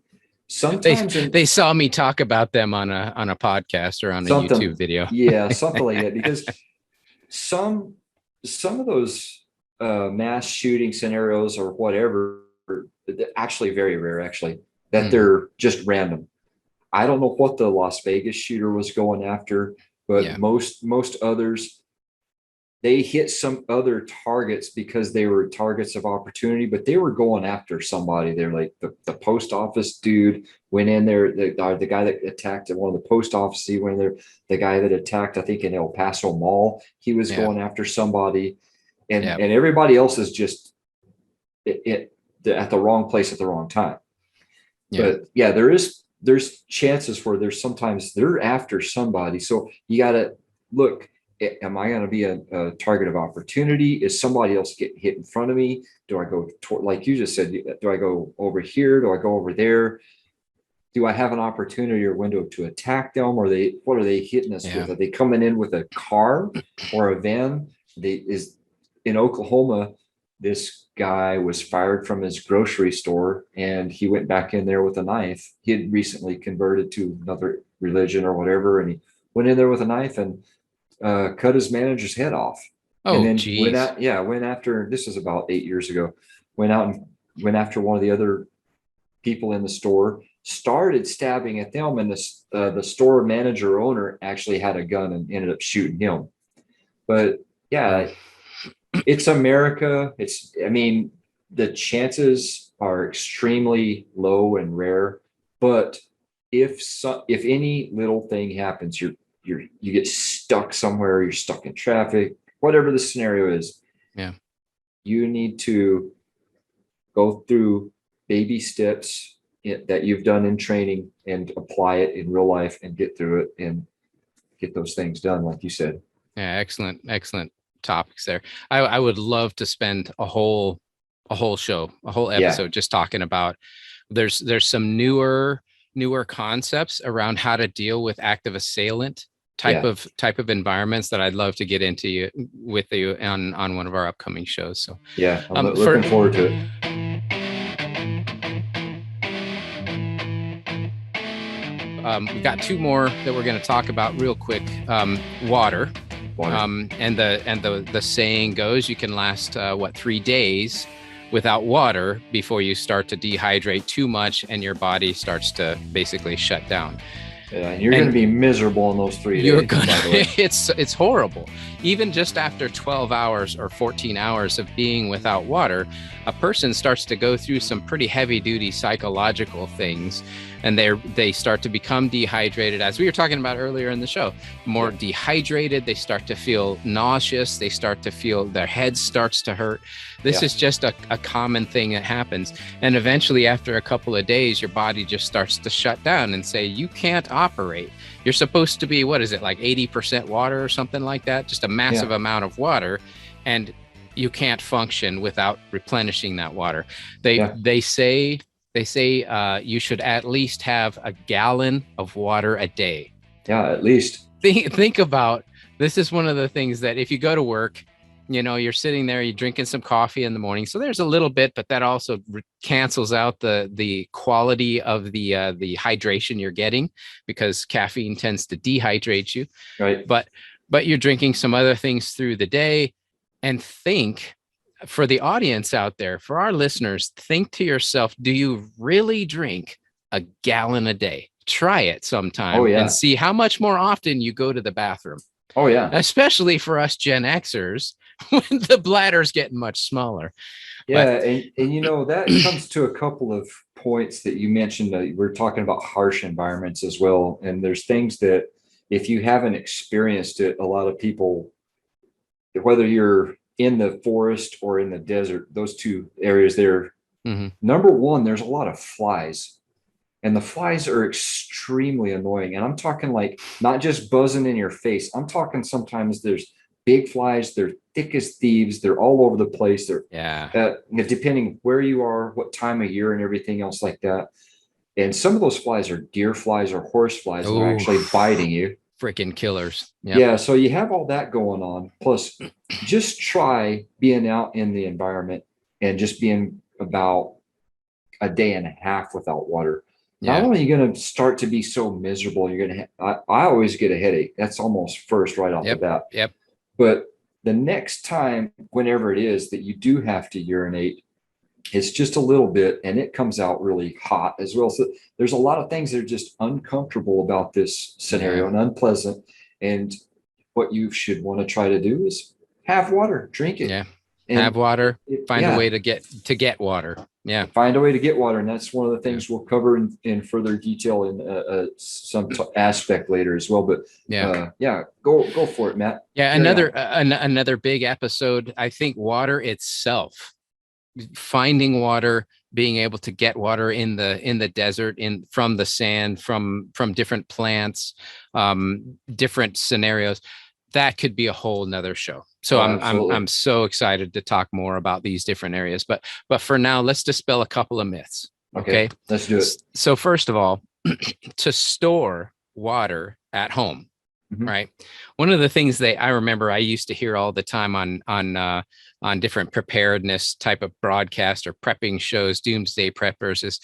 sometimes they saw me talk about them on a podcast or on a YouTube video. Yeah, something like that. Because some of those mass shooting scenarios or whatever, actually very rare, that they're just random. I don't know what the Las Vegas shooter was going after, but most others, they hit some other targets because they were targets of opportunity, but they were going after somebody. They're like the post office dude went in there. The guy that attacked at one of the post offices, he went in there. The guy that attacked, I think in El Paso Mall, he was going after somebody, and everybody else is just at the wrong place at the wrong time. But there's chances where sometimes they're after somebody. So you got to look. Am I going to be a target of opportunity? Is somebody else getting hit in front of me? Do I go like you just said? Do I go over here? Do I go over there? Do I have an opportunity or window to attack them? Or what are they hitting us with? Are they coming in with a car or a van? In Oklahoma, this guy was fired from his grocery store and he went back in there with a knife. He had recently converted to another religion or whatever, and he went in there with a knife and cut his manager's head off. Oh, and then went after, this was about 8 years ago, went after one of the other people in the store, started stabbing at them, and the store manager owner actually had a gun and ended up shooting him. But it's America. The chances are extremely low and rare, but if any little thing happens, you get stuck somewhere, you're stuck in traffic, whatever the scenario is, you need to go through baby steps that you've done in training and apply it in real life and get through it. And get those things done, like you said. Yeah, excellent topics there. I would love to spend a whole show, a whole episode just talking about there's some newer concepts around how to deal with active assailant type of environments that I'd love to get into with you on one of our upcoming shows. So yeah, I'm looking forward to it. We've got two more that we're going to talk about real quick. Water. And the saying goes, you can last 3 days without water before you start to dehydrate too much and your body starts to basically shut down. Yeah, and you're going to be miserable in those 3 days. You're gonna, it's horrible. Even just after 12 hours or 14 hours of being without water, a person starts to go through some pretty heavy duty psychological things, and they start to become dehydrated, as we were talking about earlier in the show. More dehydrated, they start to feel nauseous, they start to feel their head starts to hurt. This is just a common thing that happens. And eventually, after a couple of days, your body just starts to shut down and say, you can't operate. You're supposed to be, what is it, like 80% water or something like that? Just a massive amount of water. And you can't function without replenishing that water. They say you should at least have a gallon of water a day. Yeah, at least. Think about, this is one of the things that if you go to work, you're sitting there, you're drinking some coffee in the morning. So there's a little bit, but that also cancels out the quality of the hydration you're getting, because caffeine tends to dehydrate you. Right. But you're drinking some other things through the day. And think, for the audience out there, for our listeners, think to yourself, do you really drink a gallon a day? Try it sometime and see how much more often you go to the bathroom. Oh, yeah. Especially for us Gen Xers, when the bladder's getting much smaller. Yeah. And that comes to a couple of points that you mentioned. We're talking about harsh environments as well. And there's things that if you haven't experienced it, a lot of people, whether you're in the forest or in the desert, those two areas there, number one, there's a lot of flies. And the flies are extremely annoying. And I'm talking like not just buzzing in your face. I'm talking sometimes there's big flies. They're thick as thieves. They're all over the place. They're depending where you are, what time of year and everything else like that. And some of those flies are deer flies or horse flies that are actually biting you. Freaking killers. Yep. Yeah. So you have all that going on. Plus, just try being out in the environment and just being about a day and a half without water. Not only are you going to start to be so miserable, you're going to I always get a headache. That's almost first right off the bat. Yep. But the next time, whenever it is that you do have to urinate, it's just a little bit and it comes out really hot as well. So there's a lot of things that are just uncomfortable about this scenario and unpleasant. And what you should want to try to do is have water, drink it. Yeah. And have water, find a way to get water. Yeah. Find a way to get water. And that's one of the things we'll cover in further detail in some aspect later as well. But go for it, Matt. Yeah. Another big episode. I think water itself, finding water, being able to get water in the desert, from the sand, from different plants, different scenarios. That could be a whole nother show. So I'm so excited to talk more about these different areas. But for now, let's dispel a couple of myths. Okay, let's do it. So first of all, to store water at home, right? One of the things that I remember I used to hear all the time on different preparedness type of broadcast or prepping shows, doomsday preppers, is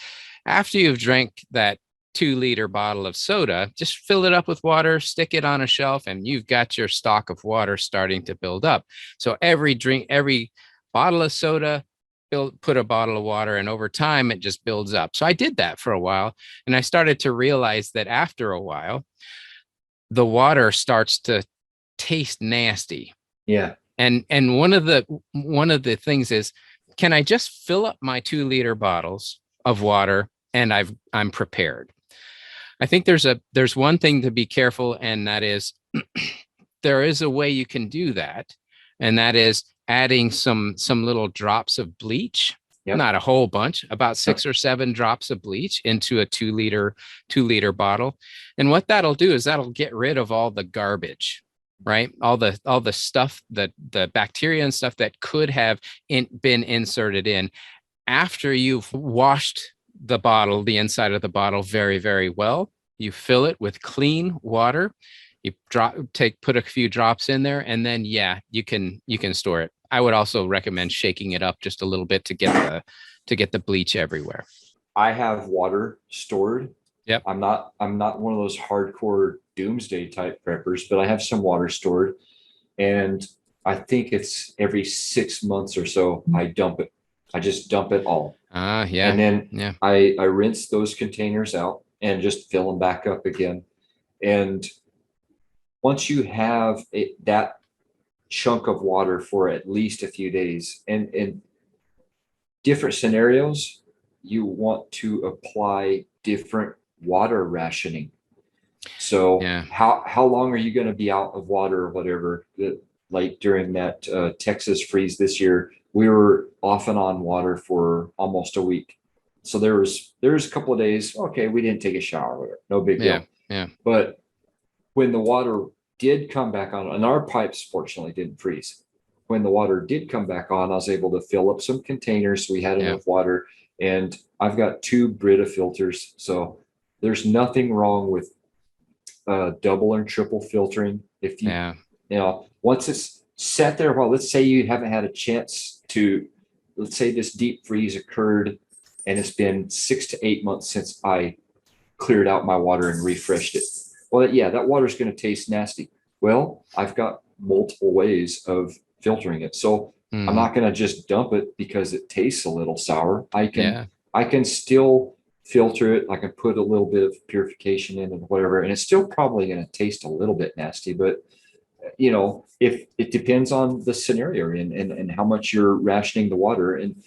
after you've drank that 2-liter bottle of soda, just fill it up with water, stick it on a shelf, and you've got your stock of water starting to build up. So every bottle of soda, put a bottle of water, and over time it just builds up. So I did that for a while, and I started to realize that after a while, the water starts to taste nasty. Yeah. And one of the things is, can I just fill up my 2-liter bottles of water and I'm prepared? I think there's one thing to be careful, and that is there is a way you can do that, and that is adding some little drops of bleach Yep. not a whole bunch, about 6 or 7 drops of bleach into a 2 liter bottle. And what that'll do is that'll get rid of all the garbage, right? All the stuff, the bacteria and stuff that could have been inserted in after you've washed the inside of the bottle very, very well. You fill it with clean water. You put a few drops in there, and then you can store it. I would also recommend shaking it up just a little bit to get the bleach everywhere. I have water stored. Yep. I'm not one of those hardcore doomsday type preppers, but I have some water stored, and I think it's every 6 months or so I dump it. I just dump it all. Yeah. And then I rinse those containers out and just fill them back up again. And once you have that chunk of water for at least a few days, and in different scenarios, you want to apply different water rationing. So how long are you going to be out of water or whatever? Like during that Texas freeze this year, we were off and on water for almost a week. So there was a couple of days, okay, we didn't take a shower, whatever, no big deal. Yeah. But when the water did come back on, and our pipes fortunately didn't freeze. When the water did come back on, I was able to fill up some containers. So we had enough water, and I've got 2 Brita filters. So there's nothing wrong with double and triple filtering. If once it's sat there, well, let's say you haven't had a chance to, let's say this deep freeze occurred and it's been 6 to 8 months since I cleared out my water and refreshed it. Well, that water is going to taste nasty. Well, I've got multiple ways of filtering it. So I'm not going to just dump it because it tastes a little sour. I can still filter it. I can put a little bit of purification in and whatever, and it's still probably going to taste a little bit nasty, but if it depends on the scenario and how much you're rationing the water, and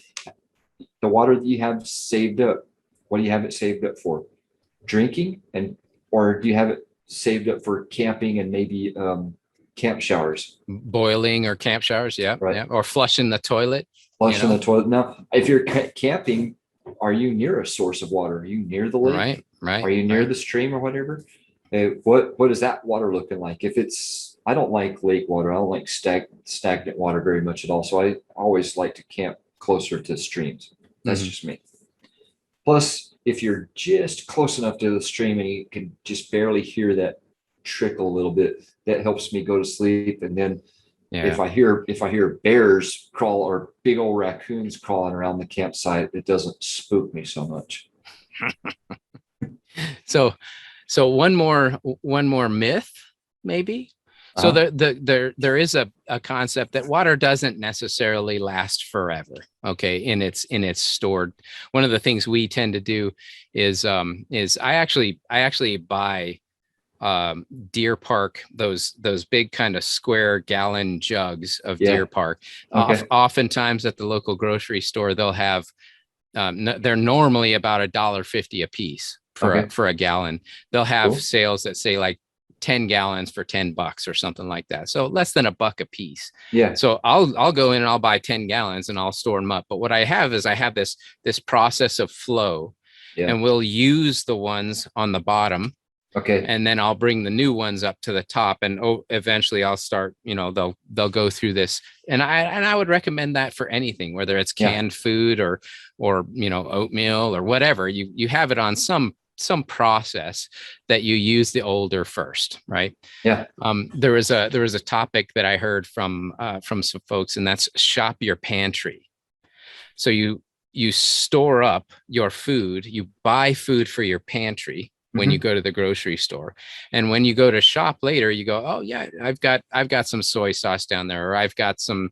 the water that you have saved up, what do you have it saved up for? Drinking, or do you have it saved up for camping and maybe camp showers? Boiling or camp showers, right. Yeah. Or flushing the toilet. The toilet. Now, if you're camping, are you near a source of water? Are you near the lake? Right. Are you near the stream or whatever? What is that water looking like? I don't like lake water. I don't like stagnant water very much at all. So I always like to camp closer to streams. That's just me. Plus, if you're just close enough to the stream and you can just barely hear that trickle a little bit, that helps me go to sleep. And then if I hear bears crawl or big old raccoons crawling around the campsite, it doesn't spook me so much. So one more myth, maybe. So there is a concept that water doesn't necessarily last forever. Okay, in its stored. One of the things we tend to do is I actually buy Deer Park, those big kind of square gallon jugs of Deer Park. Okay. Oftentimes at the local grocery store, they'll have they're normally about $1.50 a piece for a gallon. They'll have sales that say like 10 gallons for $10 or something like that. So less than $1 a piece. Yeah. So I'll go in and I'll buy 10 gallons and I'll store them up. But what I have is this process of flow, and we'll use the ones on the bottom. Okay. And then I'll bring the new ones up to the top, and eventually I'll start, they'll go through this. And I would recommend that for anything, whether it's canned food or oatmeal or whatever. You have it on some process that you use the older first, right? Yeah. There was a topic that I heard from some folks, and that's shop your pantry. So you store up your food, you buy food for your pantry when you go to the grocery store, and when you go to shop later, you go, oh yeah, I've got some soy sauce down there, or I've got some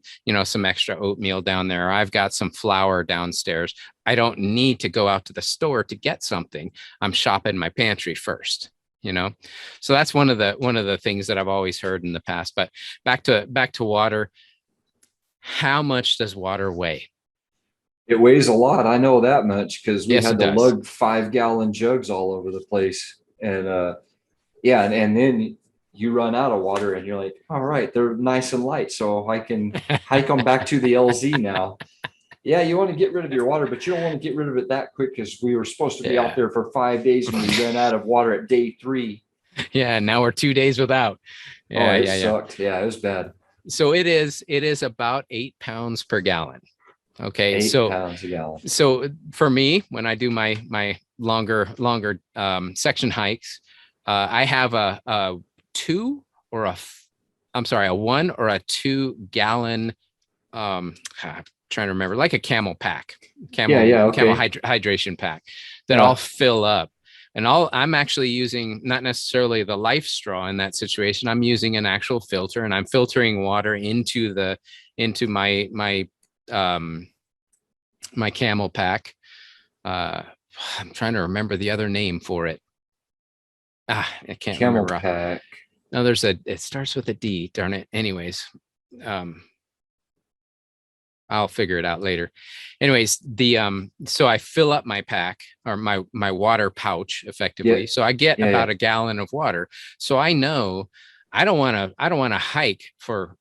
extra oatmeal down there, or I've got some flour downstairs. I don't need to go out to the store to get something. I'm shopping my pantry first. So that's one of the things that I've always heard in the past. But back to water. How much does water weigh? It weighs a lot. I know that much because we had to lug 5-gallon jugs all over the place. And and then you run out of water and you're like, all right, they're nice and light, so I can hike them back to the LZ now. Yeah, you want to get rid of your water, but you don't want to get rid of it that quick because we were supposed to be out there for 5 days and we ran out of water at day 3. Yeah, now we're 2 days without. Oh, Yeah, it yeah. sucked. Yeah, it was bad. So it is about 8 pounds per gallon. Okay. 8 pounds a gallon. So for me, when I do my longer section hikes, I have a 1 or a 2 gallon, I'm trying to remember, like a camel pack, camel hydration pack that I'll fill up. And I'm actually using not necessarily the life straw in that situation. I'm using an actual filter, and I'm filtering water into my camel pack. I'm trying to remember the other name for it. I can't remember. Camel pack. No, it starts with a D, darn it. Anyways, I'll figure it out later. Anyways, so I fill up my pack, or my water pouch effectively. So I get about a gallon of water. So I know I don't want to hike for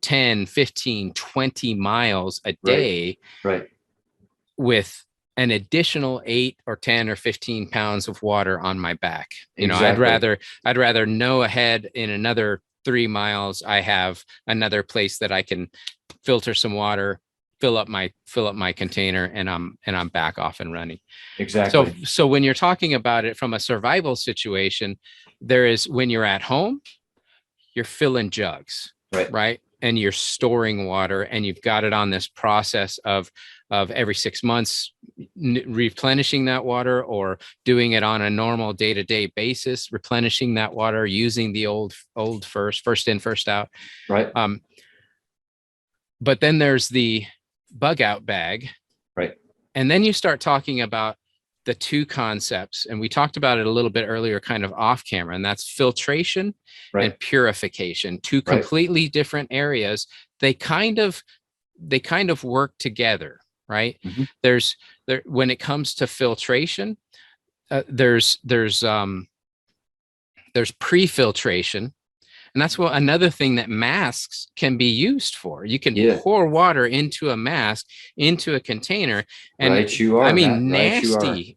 10, 15, 20 miles a day. Right. With an additional 8 or 10 or 15 pounds of water on my back. Exactly. I'd rather know ahead in another 3 miles I have another place that I can filter some water, fill up my container, and I'm back off and running. Exactly. So when you're talking about it from a survival situation, when you're at home, you're filling jugs, right? And you're storing water, and you've got it on this process of every 6 months replenishing that water, or doing it on a normal day-to-day basis, replenishing that water using the old first in, first out. Right. But then there's the bug out bag. Right. And then you start talking about the two concepts, and we talked about it a little bit earlier, kind of off camera, and that's filtration and purification. Two completely different areas. They kind of work together, right? Mm-hmm. When it comes to filtration, there's pre-filtration. And that's another thing that masks can be used for. You can pour water into a mask, into a container, and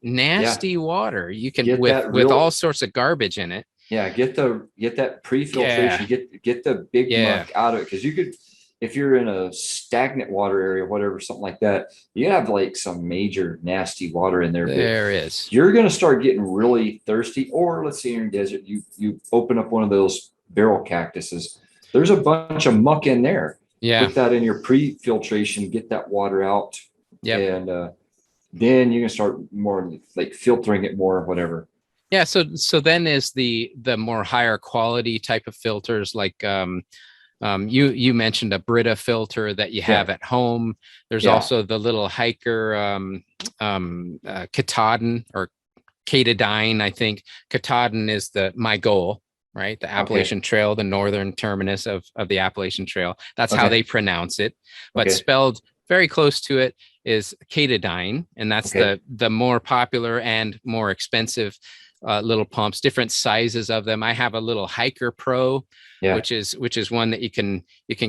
nasty water. You can with all sorts of garbage in it. Yeah, get that pre-filtration. Get the big muck out of it, because you could, if you're in a stagnant water area, whatever, something like that, you have like some major nasty water in there. There is. You're gonna start getting really thirsty. Or let's say you're in desert, you open up one of those barrel cactuses, there's a bunch of muck in there. Put that in your pre-filtration, get that water out, and then you can start more like filtering it more, whatever. So then is the more higher quality type of filters, like you mentioned a Brita filter that you have at home. There's also the little hiker Katahdin or Katadine. I think Katahdin is my goal. Right. The Appalachian Trail, the northern terminus of the Appalachian Trail. That's how they pronounce it. But spelled very close to it is Katadine. And that's the more popular and more expensive little pumps, different sizes of them. I have a little Hiker Pro, which is one that you can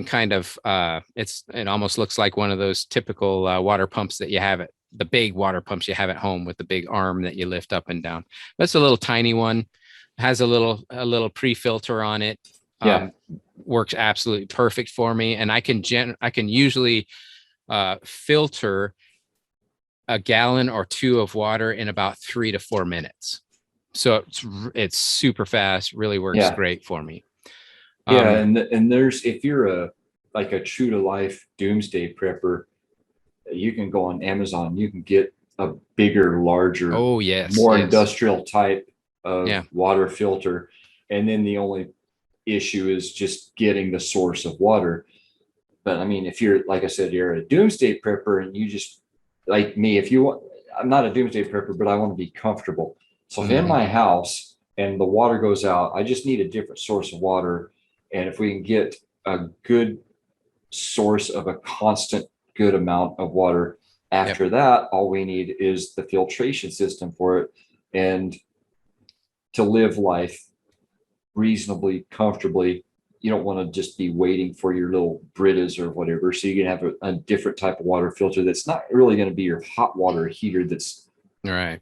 kind of it almost looks like one of those typical water pumps that you have the big water pumps you have at home with the big arm that you lift up and down. That's a little tiny one. Has a little pre-filter on it. Works absolutely perfect for me, and I can usually filter a gallon or 2 of water in about 3 to 4 minutes. So it's super fast. Really works great for me. And there's, if you're a true to life doomsday prepper, you can go on Amazon. You can get a bigger, larger, more industrial type of water filter, and then the only issue is just getting the source of water. But I mean, if you're, like I said, you're a doomsday prepper, and you just, like me, I'm not a doomsday prepper, but I want to be comfortable. So if in my house and the water goes out, I just need a different source of water. And if we can get a good source of a constant good amount of water, after that, all we need is the filtration system for it. And to live life reasonably comfortably, you don't want to just be waiting for your little Britas or whatever. So you can have a different type of water filter that's not really going to be your hot water heater that's Right.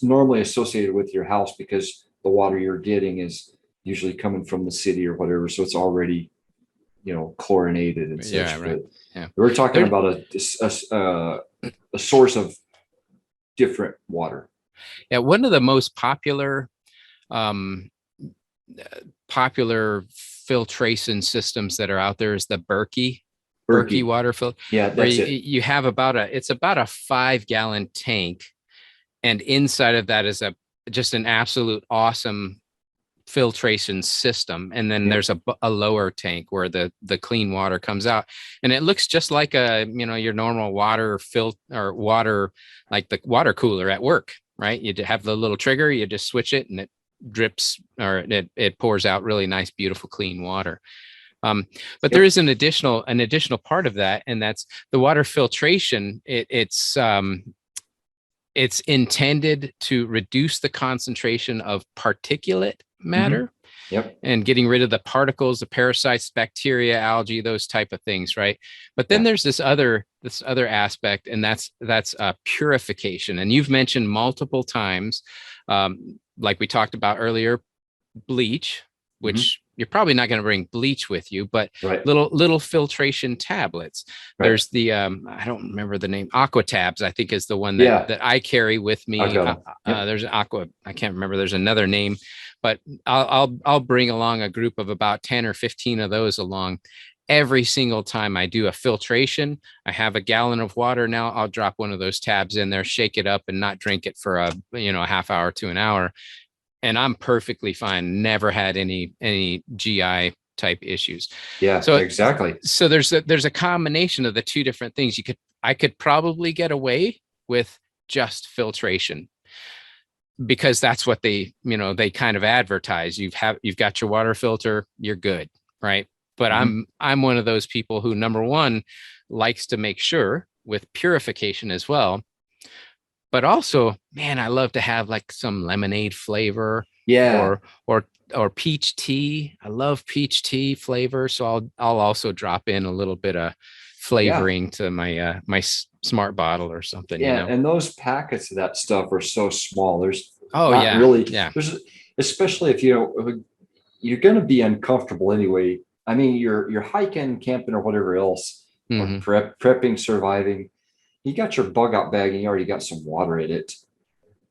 normally associated with your house, because the water you're getting is usually coming from the city or whatever. So it's already, chlorinated and such. Yeah, right. But Yeah. we're talking about a source of different water. Yeah. One of the most um, popular filtration systems that are out there is the Berkey water filter. Yeah, that's it. You have about it's about a 5-gallon tank, and inside of that is just an absolute awesome filtration system. And then there's a lower tank where the clean water comes out, and it looks just like your normal water or water, like the water cooler at work, right? You have the little trigger, you just switch it and it drips, or it pours out really nice, beautiful, clean water. But there is an additional part of that, and that's the water filtration. It's intended to reduce the concentration of particulate matter, and getting rid of the particles, the parasites, bacteria, algae, those type of things, right? But then there's this other aspect, and that's purification. And you've mentioned multiple times, like we talked about earlier, bleach, which you're probably not going to bring bleach with you, but little filtration tablets. There's the I don't remember the name. Aquatabs, I think, is the one that I carry with me. There's an aqua. I can't remember. There's another name, but I'll bring along a group of about 10 or 15 of those along. Every single time I do a filtration, I have a gallon of water. Now I'll drop one of those tabs in there, shake it up, and not drink it for a half hour to an hour. And I'm perfectly fine. Never had any GI type issues. Yeah, so exactly. So there's a combination of the two different things. I could probably get away with just filtration, because that's what they kind of advertise. You've got your water filter, you're good, right? But I'm one of those people who, number one, likes to make sure with purification as well. But also, man, I love to have like some lemonade flavor, or peach tea. I love peach tea flavor, so I'll also drop in a little bit of flavoring to my my smart bottle or something. And those packets of that stuff are so small. There's there's, especially if you're going to be uncomfortable anyway. I mean, you're hiking, camping, or whatever else, or prepping, surviving. You got your bug out bag and you already got some water in it,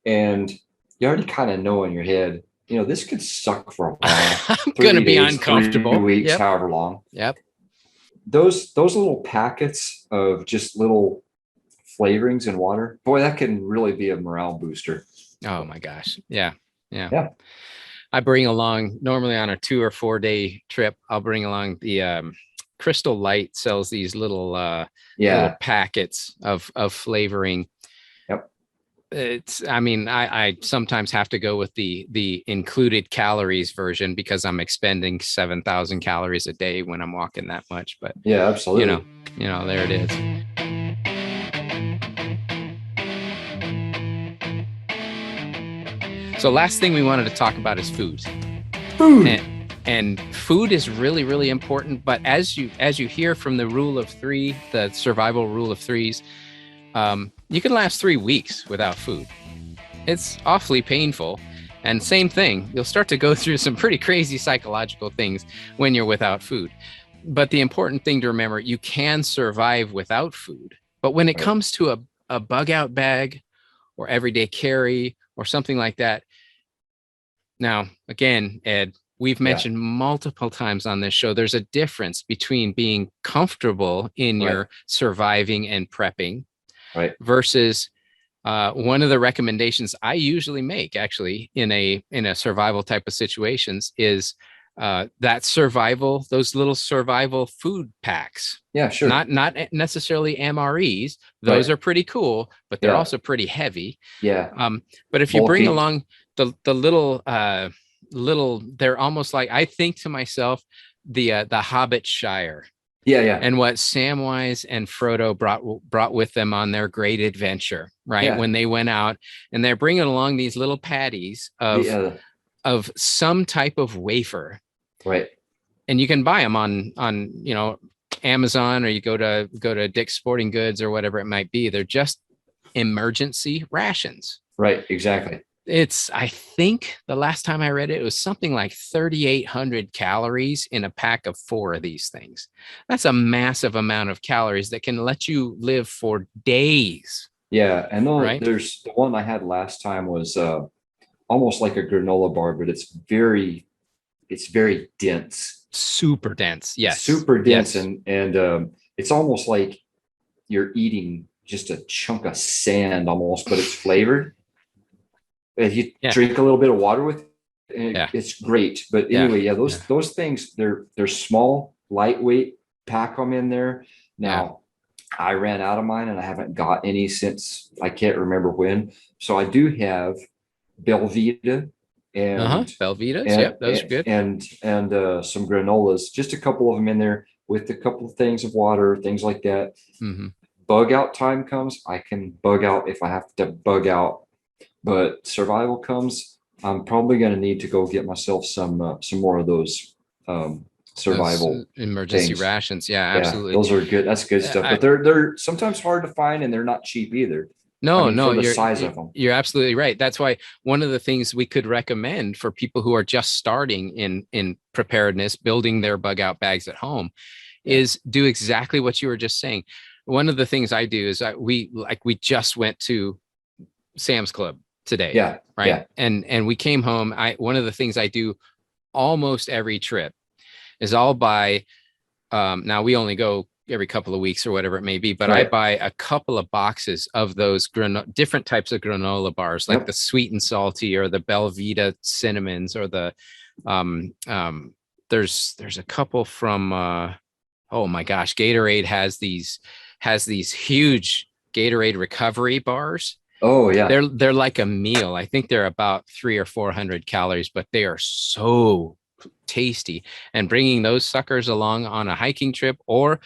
and you already kind of know in your head, this could suck for a while. I'm going to be uncomfortable. 3 weeks, however long. Those little packets of just little flavorings in water, boy, that can really be a morale booster. Oh my gosh. Yeah. I bring along, normally on a 2 or 4 day trip, I'll bring along the Crystal Light sells these little packets of flavoring. I sometimes have to go with the included calories version, because I'm expending 7,000 calories a day when I'm walking that much. But absolutely. There it is. So last thing we wanted to talk about is food. And food is really, really important. But as you hear from the rule of 3, the survival rule of 3s, you can last 3 weeks without food. It's awfully painful. And same thing, you'll start to go through some pretty crazy psychological things when you're without food. But the important thing to remember, you can survive without food. But when it comes to a bug out bag or everyday carry or something like that, now, again, Ed, we've mentioned multiple times on this show, there's a difference between being comfortable in your surviving and prepping versus one of the recommendations I usually make, actually, in a survival type of situations is those little survival food packs. Yeah, sure. Not necessarily MREs. Those are pretty cool, but they're also pretty heavy. Yeah. But if you bring along the little, they're almost like, I think to myself, the Hobbit Shire. Yeah. And what Samwise and Frodo brought with them on their great adventure, right? When they went out, and they're bringing along these little patties of some type of wafer. Right. and you can buy them on Amazon, or you go to Dick's Sporting Goods or whatever it might be. They're just emergency rations. Right. Exactly. I think the last time I read it, it was something like 3,800 calories in a pack of 4 of these things. That's a massive amount of calories that can let you live for days. Yeah. And right? there's the one I had last time was almost like a granola bar, but it's very dense. Super dense. Yes. Super dense. Yes. And it's almost like you're eating just a chunk of sand almost, but it's flavored. If you drink a little bit of water with it, it's great. But anyway, those things, they're small, lightweight, pack them in there. Now, I ran out of mine and I haven't got any since I can't remember when. So I do have Belvita and Belvitas. Those are good. And some granolas, just a couple of them in there with a couple of things of water, things like that. Mm-hmm. Bug out time comes, I can bug out if I have to bug out. But survival comes, I'm probably going to need to go get myself some more of those survival those emergency things. Rations. Yeah, absolutely. Those are good. That's good stuff. But they're sometimes hard to find, and they're not cheap either. No, for the size of them. You're absolutely right. That's why one of the things we could recommend for people who are just starting in preparedness, building their bug out bags at home, is do exactly what you were just saying. One of the things I do is we just went to Sam's Club today. Right. Yeah. And we came home. One of the things I do almost every trip is I'll buy, now we only go every couple of weeks or whatever it may be, but I buy a couple of boxes of those different types of granola bars, like the sweet and salty, or the Belvita cinnamons, or the there's a couple from oh my gosh, Gatorade has these huge Gatorade recovery bars. Oh yeah. They're like a meal. I think they're about 300 or 400 calories, but they are so tasty. And bringing those suckers along on a hiking trip, or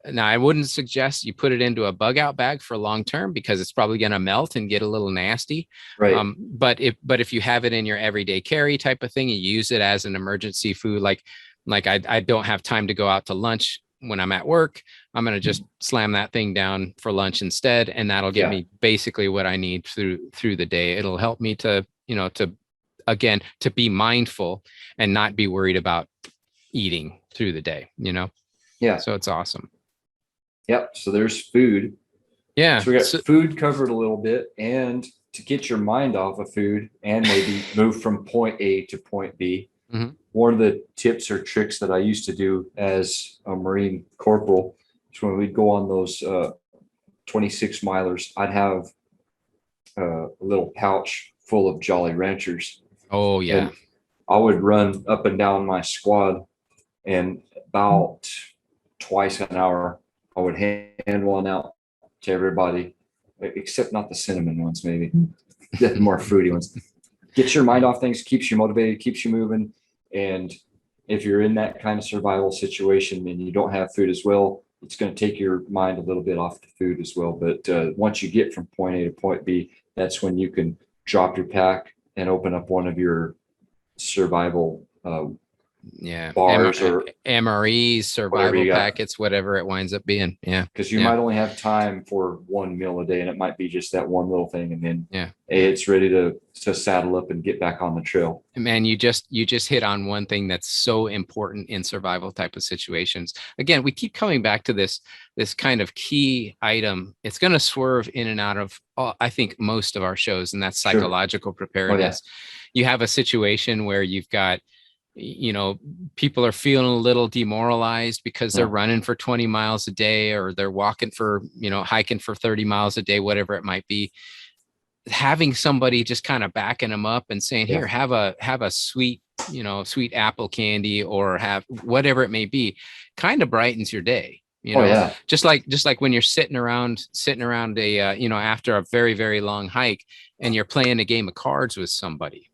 now I wouldn't suggest you put it into a bug out bag for long term, because it's probably going to melt and get a little nasty. Right. But if you have it in your everyday carry type of thing, you use it as an emergency food, like I don't have time to go out to lunch when I'm at work, I'm going to just slam that thing down for lunch instead. And that'll give me basically what I need through the day. It'll help me to be mindful and not be worried about eating through the day, Yeah. So it's awesome. Yep. So there's food. Yeah. So we got food covered a little bit, and to get your mind off of food and maybe move from point A to point B. Mm-hmm. One of the tips or tricks that I used to do as a Marine corporal is when we'd go on those 26 milers, I'd have a little pouch full of Jolly Ranchers. Oh yeah. And I would run up and down my squad, and about twice an hour, I would hand one out to everybody, except not the cinnamon ones, maybe the more fruity ones. Gets your mind off things, keeps you motivated, keeps you moving. And if you're in that kind of survival situation and you don't have food as well, it's going to take your mind a little bit off the food as well. But once you get from point A to point B, that's when you can drop your pack and open up one of your survival bars or MREs, survival packets, whatever it winds up being. Yeah. Because you might only have time for one meal a day, and it might be just that one little thing. And then it's ready to saddle up and get back on the trail. Man, you just hit on one thing that's so important in survival type of situations. Again, we keep coming back to this kind of key item. It's going to swerve in and out of, I think, most of our shows, and that's psychological preparedness. You have a situation where you've got, people are feeling a little demoralized because they're running for 20 miles a day, or they're walking for, hiking for 30 miles a day, whatever it might be. Having somebody just kind of backing them up and saying, here, have a sweet, sweet apple candy, or have whatever it may be, kind of brightens your day. Just like when you're sitting around a, after a very, very long hike, and you're playing a game of cards with somebody,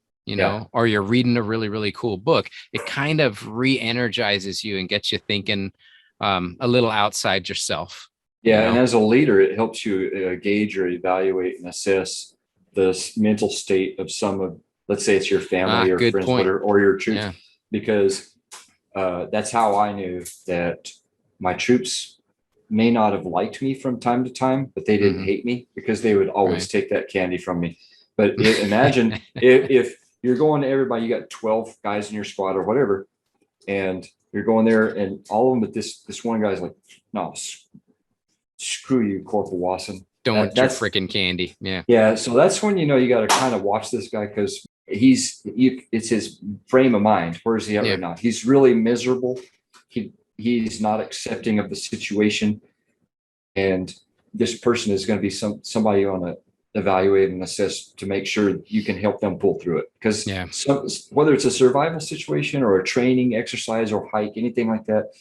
or you're reading a really, really cool book, it kind of re-energizes you and gets you thinking a little outside yourself. Yeah. And as a leader, it helps you gauge or evaluate and assess the mental state of let's say it's your family or friends, or your troops, because that's how I knew that my troops may not have liked me from time to time, but they didn't hate me because they would always take that candy from me. But imagine if you're going to everybody, you got 12 guys in your squad or whatever, and you're going there and all of them, but this one guy's like, no, screw you, Corporal Wasson. Don't want your freaking candy. Yeah. Yeah. So that's when, you got to kind of watch this guy, because it's his frame of mind. Where is he at right now? He's really miserable. He's not accepting of the situation. And this person is going to be somebody you want to evaluate and assess to make sure you can help them pull through it. Because whether it's a survival situation or a training exercise or hike, anything like that,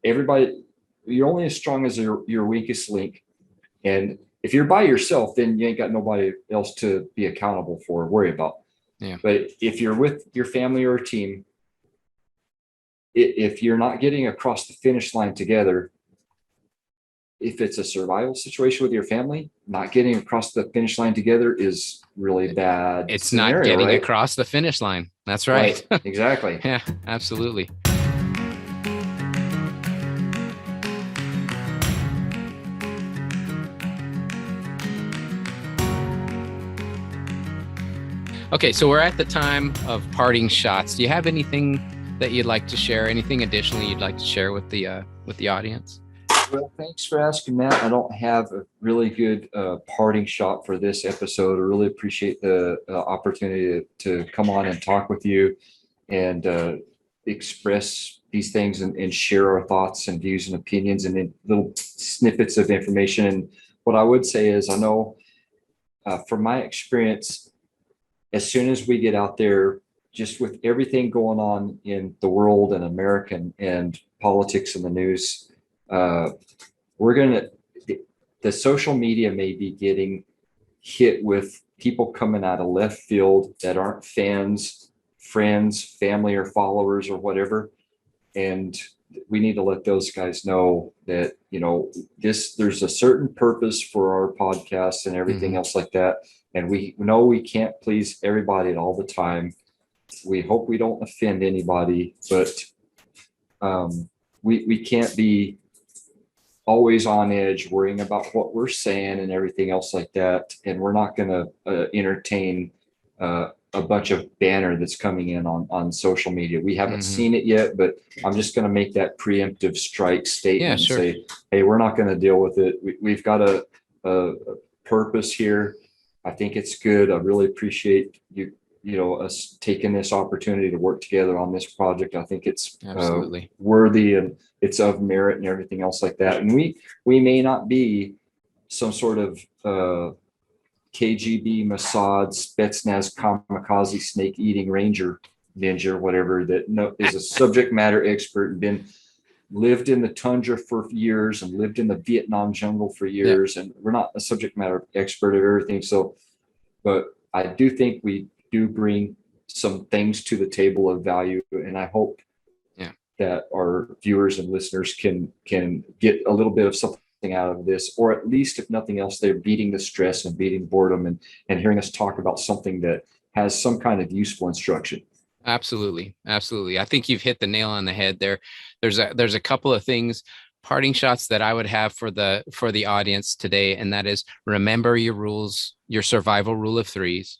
you're only as strong as your weakest link. And if you're by yourself, then you ain't got nobody else to be accountable for or worry about. Yeah. But if you're with your family or a team, if you're not getting across the finish line together, if it's a survival situation with your family, not getting across the finish line together is really bad. It's scenario, not getting across the finish line. That's right. Exactly. Yeah, absolutely. Okay, so we're at the time of parting shots. Do you have anything that you'd like to share? Anything additionally you'd like to share with the audience? Well, thanks for asking that. I don't have a really good parting shot for this episode. I really appreciate the opportunity to come on and talk with you and express these things and share our thoughts and views and opinions and little snippets of information. And what I would say is, I know from my experience, as soon as we get out there, just with everything going on in the world and American and politics and the news, the social media may be getting hit with people coming out of left field that aren't fans, friends, family, or followers or whatever. And we need to let those guys know that, there's a certain purpose for our podcast and everything else like that. And we know we can't please everybody all the time. We hope we don't offend anybody, but we can't be always on edge worrying about what we're saying and everything else like that. And we're not going to entertain a bunch of banner that's coming in on social media. We haven't seen it yet, but I'm just going to make that preemptive strike statement and say, hey, we're not going to deal with it. We've got a purpose here. I think it's good. I really appreciate us taking this opportunity to work together on this project. I think it's absolutely worthy and it's of merit and everything else like that. And we may not be some sort of KGB, Mossad, Spetsnaz, kamikaze, snake eating ranger, ninja, whatever, that is a subject matter expert and lived in the tundra for years and lived in the Vietnam jungle for years. And we're not a subject matter expert of everything. So, but I do think we do bring some things to the table of value. And I hope that our viewers and listeners can get a little bit of something out of this, or at least, if nothing else, they're beating the stress and beating boredom and hearing us talk about something that has some kind of useful instruction. Absolutely. Absolutely. I think you've hit the nail on the head there. There's a couple of things, parting shots that I would have for the audience today. And that is, remember your rules, your survival rule of threes.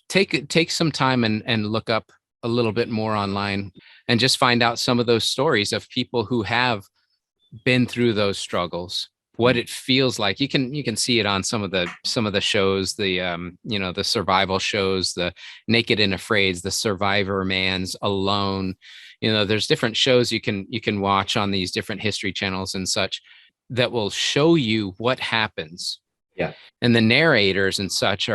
Take some time and look up a little bit more online and just find out some of those stories of people who have been through those struggles, what it feels like. You can see it on some of the shows, the survival shows, the Naked and Afraid, the Survivor Man's, Alone. There's different shows you can watch on these different history channels and such that will show you what happens. Yeah. And the narrators and such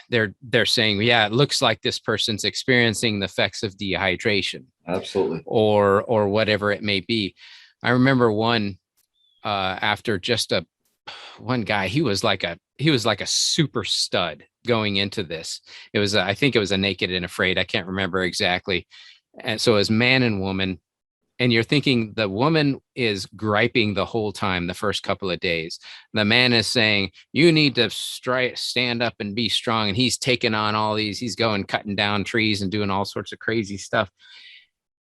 they're saying, yeah, it looks like this person's experiencing the effects of dehydration. Absolutely. Or whatever it may be. I remember one after just one guy, he was like a super stud going into this. I think it was a Naked and Afraid. I can't remember exactly. And so as man and woman, and you're thinking the woman is griping the whole time, the first couple of days. The man is saying, you need to stand up and be strong. And he's taking on all these, he's going cutting down trees and doing all sorts of crazy stuff.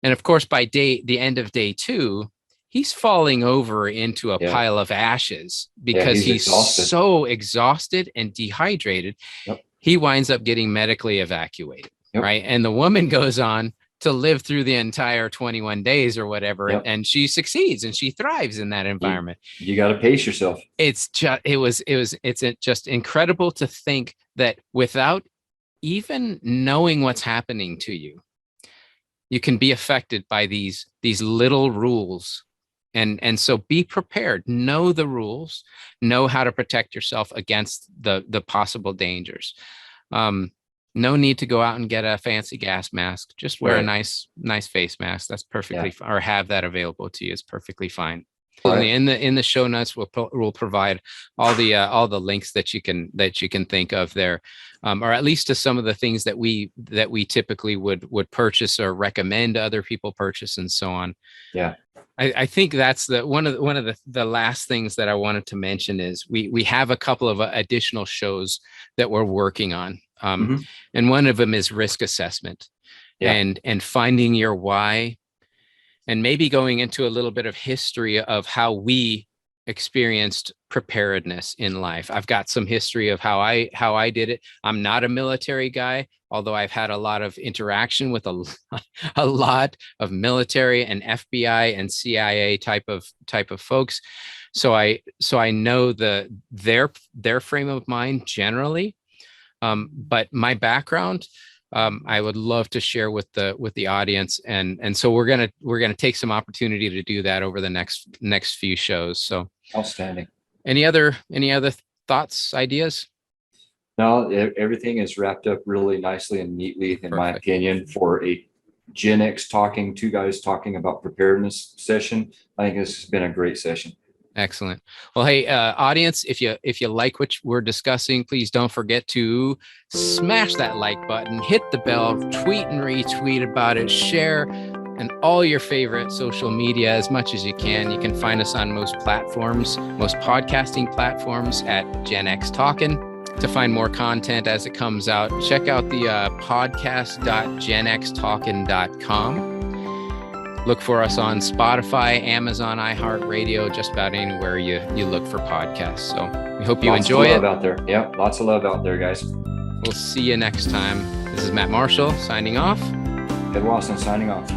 And of course, by the end of day 2, he's falling over into a pile of ashes because he's so exhausted and dehydrated. Yep. He winds up getting medically evacuated, right? And the woman goes on to live through the entire 21 days or whatever, and she succeeds and she thrives in that environment. You got to pace yourself. It's just incredible to think that without even knowing what's happening to you, you can be affected by these little rules. And so be prepared, know the rules, know how to protect yourself against the possible dangers. No need to go out and get a fancy gas mask. Just wear a nice face mask. That's perfectly fine, or have that available to you is perfectly fine. Right. In the show notes, we'll provide all the links that you can think of there, or at least to some of the things that we typically would purchase or recommend other people purchase and so on. Yeah. I think that's one of the last things that I wanted to mention is we have a couple of additional shows that we're working on. And one of them is risk assessment and finding your why, and maybe going into a little bit of history of how we experienced preparedness in life. I've got some history of how I did it. I'm not a military guy, although I've had a lot of interaction with a lot of military and FBI and CIA type of folks. So I know their frame of mind generally. But my background, I would love to share with the audience, and so we're gonna take some opportunity to do that over the next few shows. So outstanding. Any other thoughts, ideas? No, everything is wrapped up really nicely and neatly, in my opinion, for a GenXTalkin, two guys talking about preparedness session. I think this has been a great session. Excellent. Well, hey, audience, if you like what we're discussing, please don't forget to smash that like button, hit the bell, tweet and retweet about it, share, and all your favorite social media as much as you can. You can find us on most podcasting platforms at GenXTalkin. To find more content as it comes out, check out the podcast.genxtalkin.com. Look for us on Spotify, Amazon, iHeartRadio, just about anywhere you look for podcasts. So we hope you enjoy it. Lots of love out there. Yeah, lots of love out there, guys. We'll see you next time. This is Matt Marshall signing off. Ed Wasson signing off.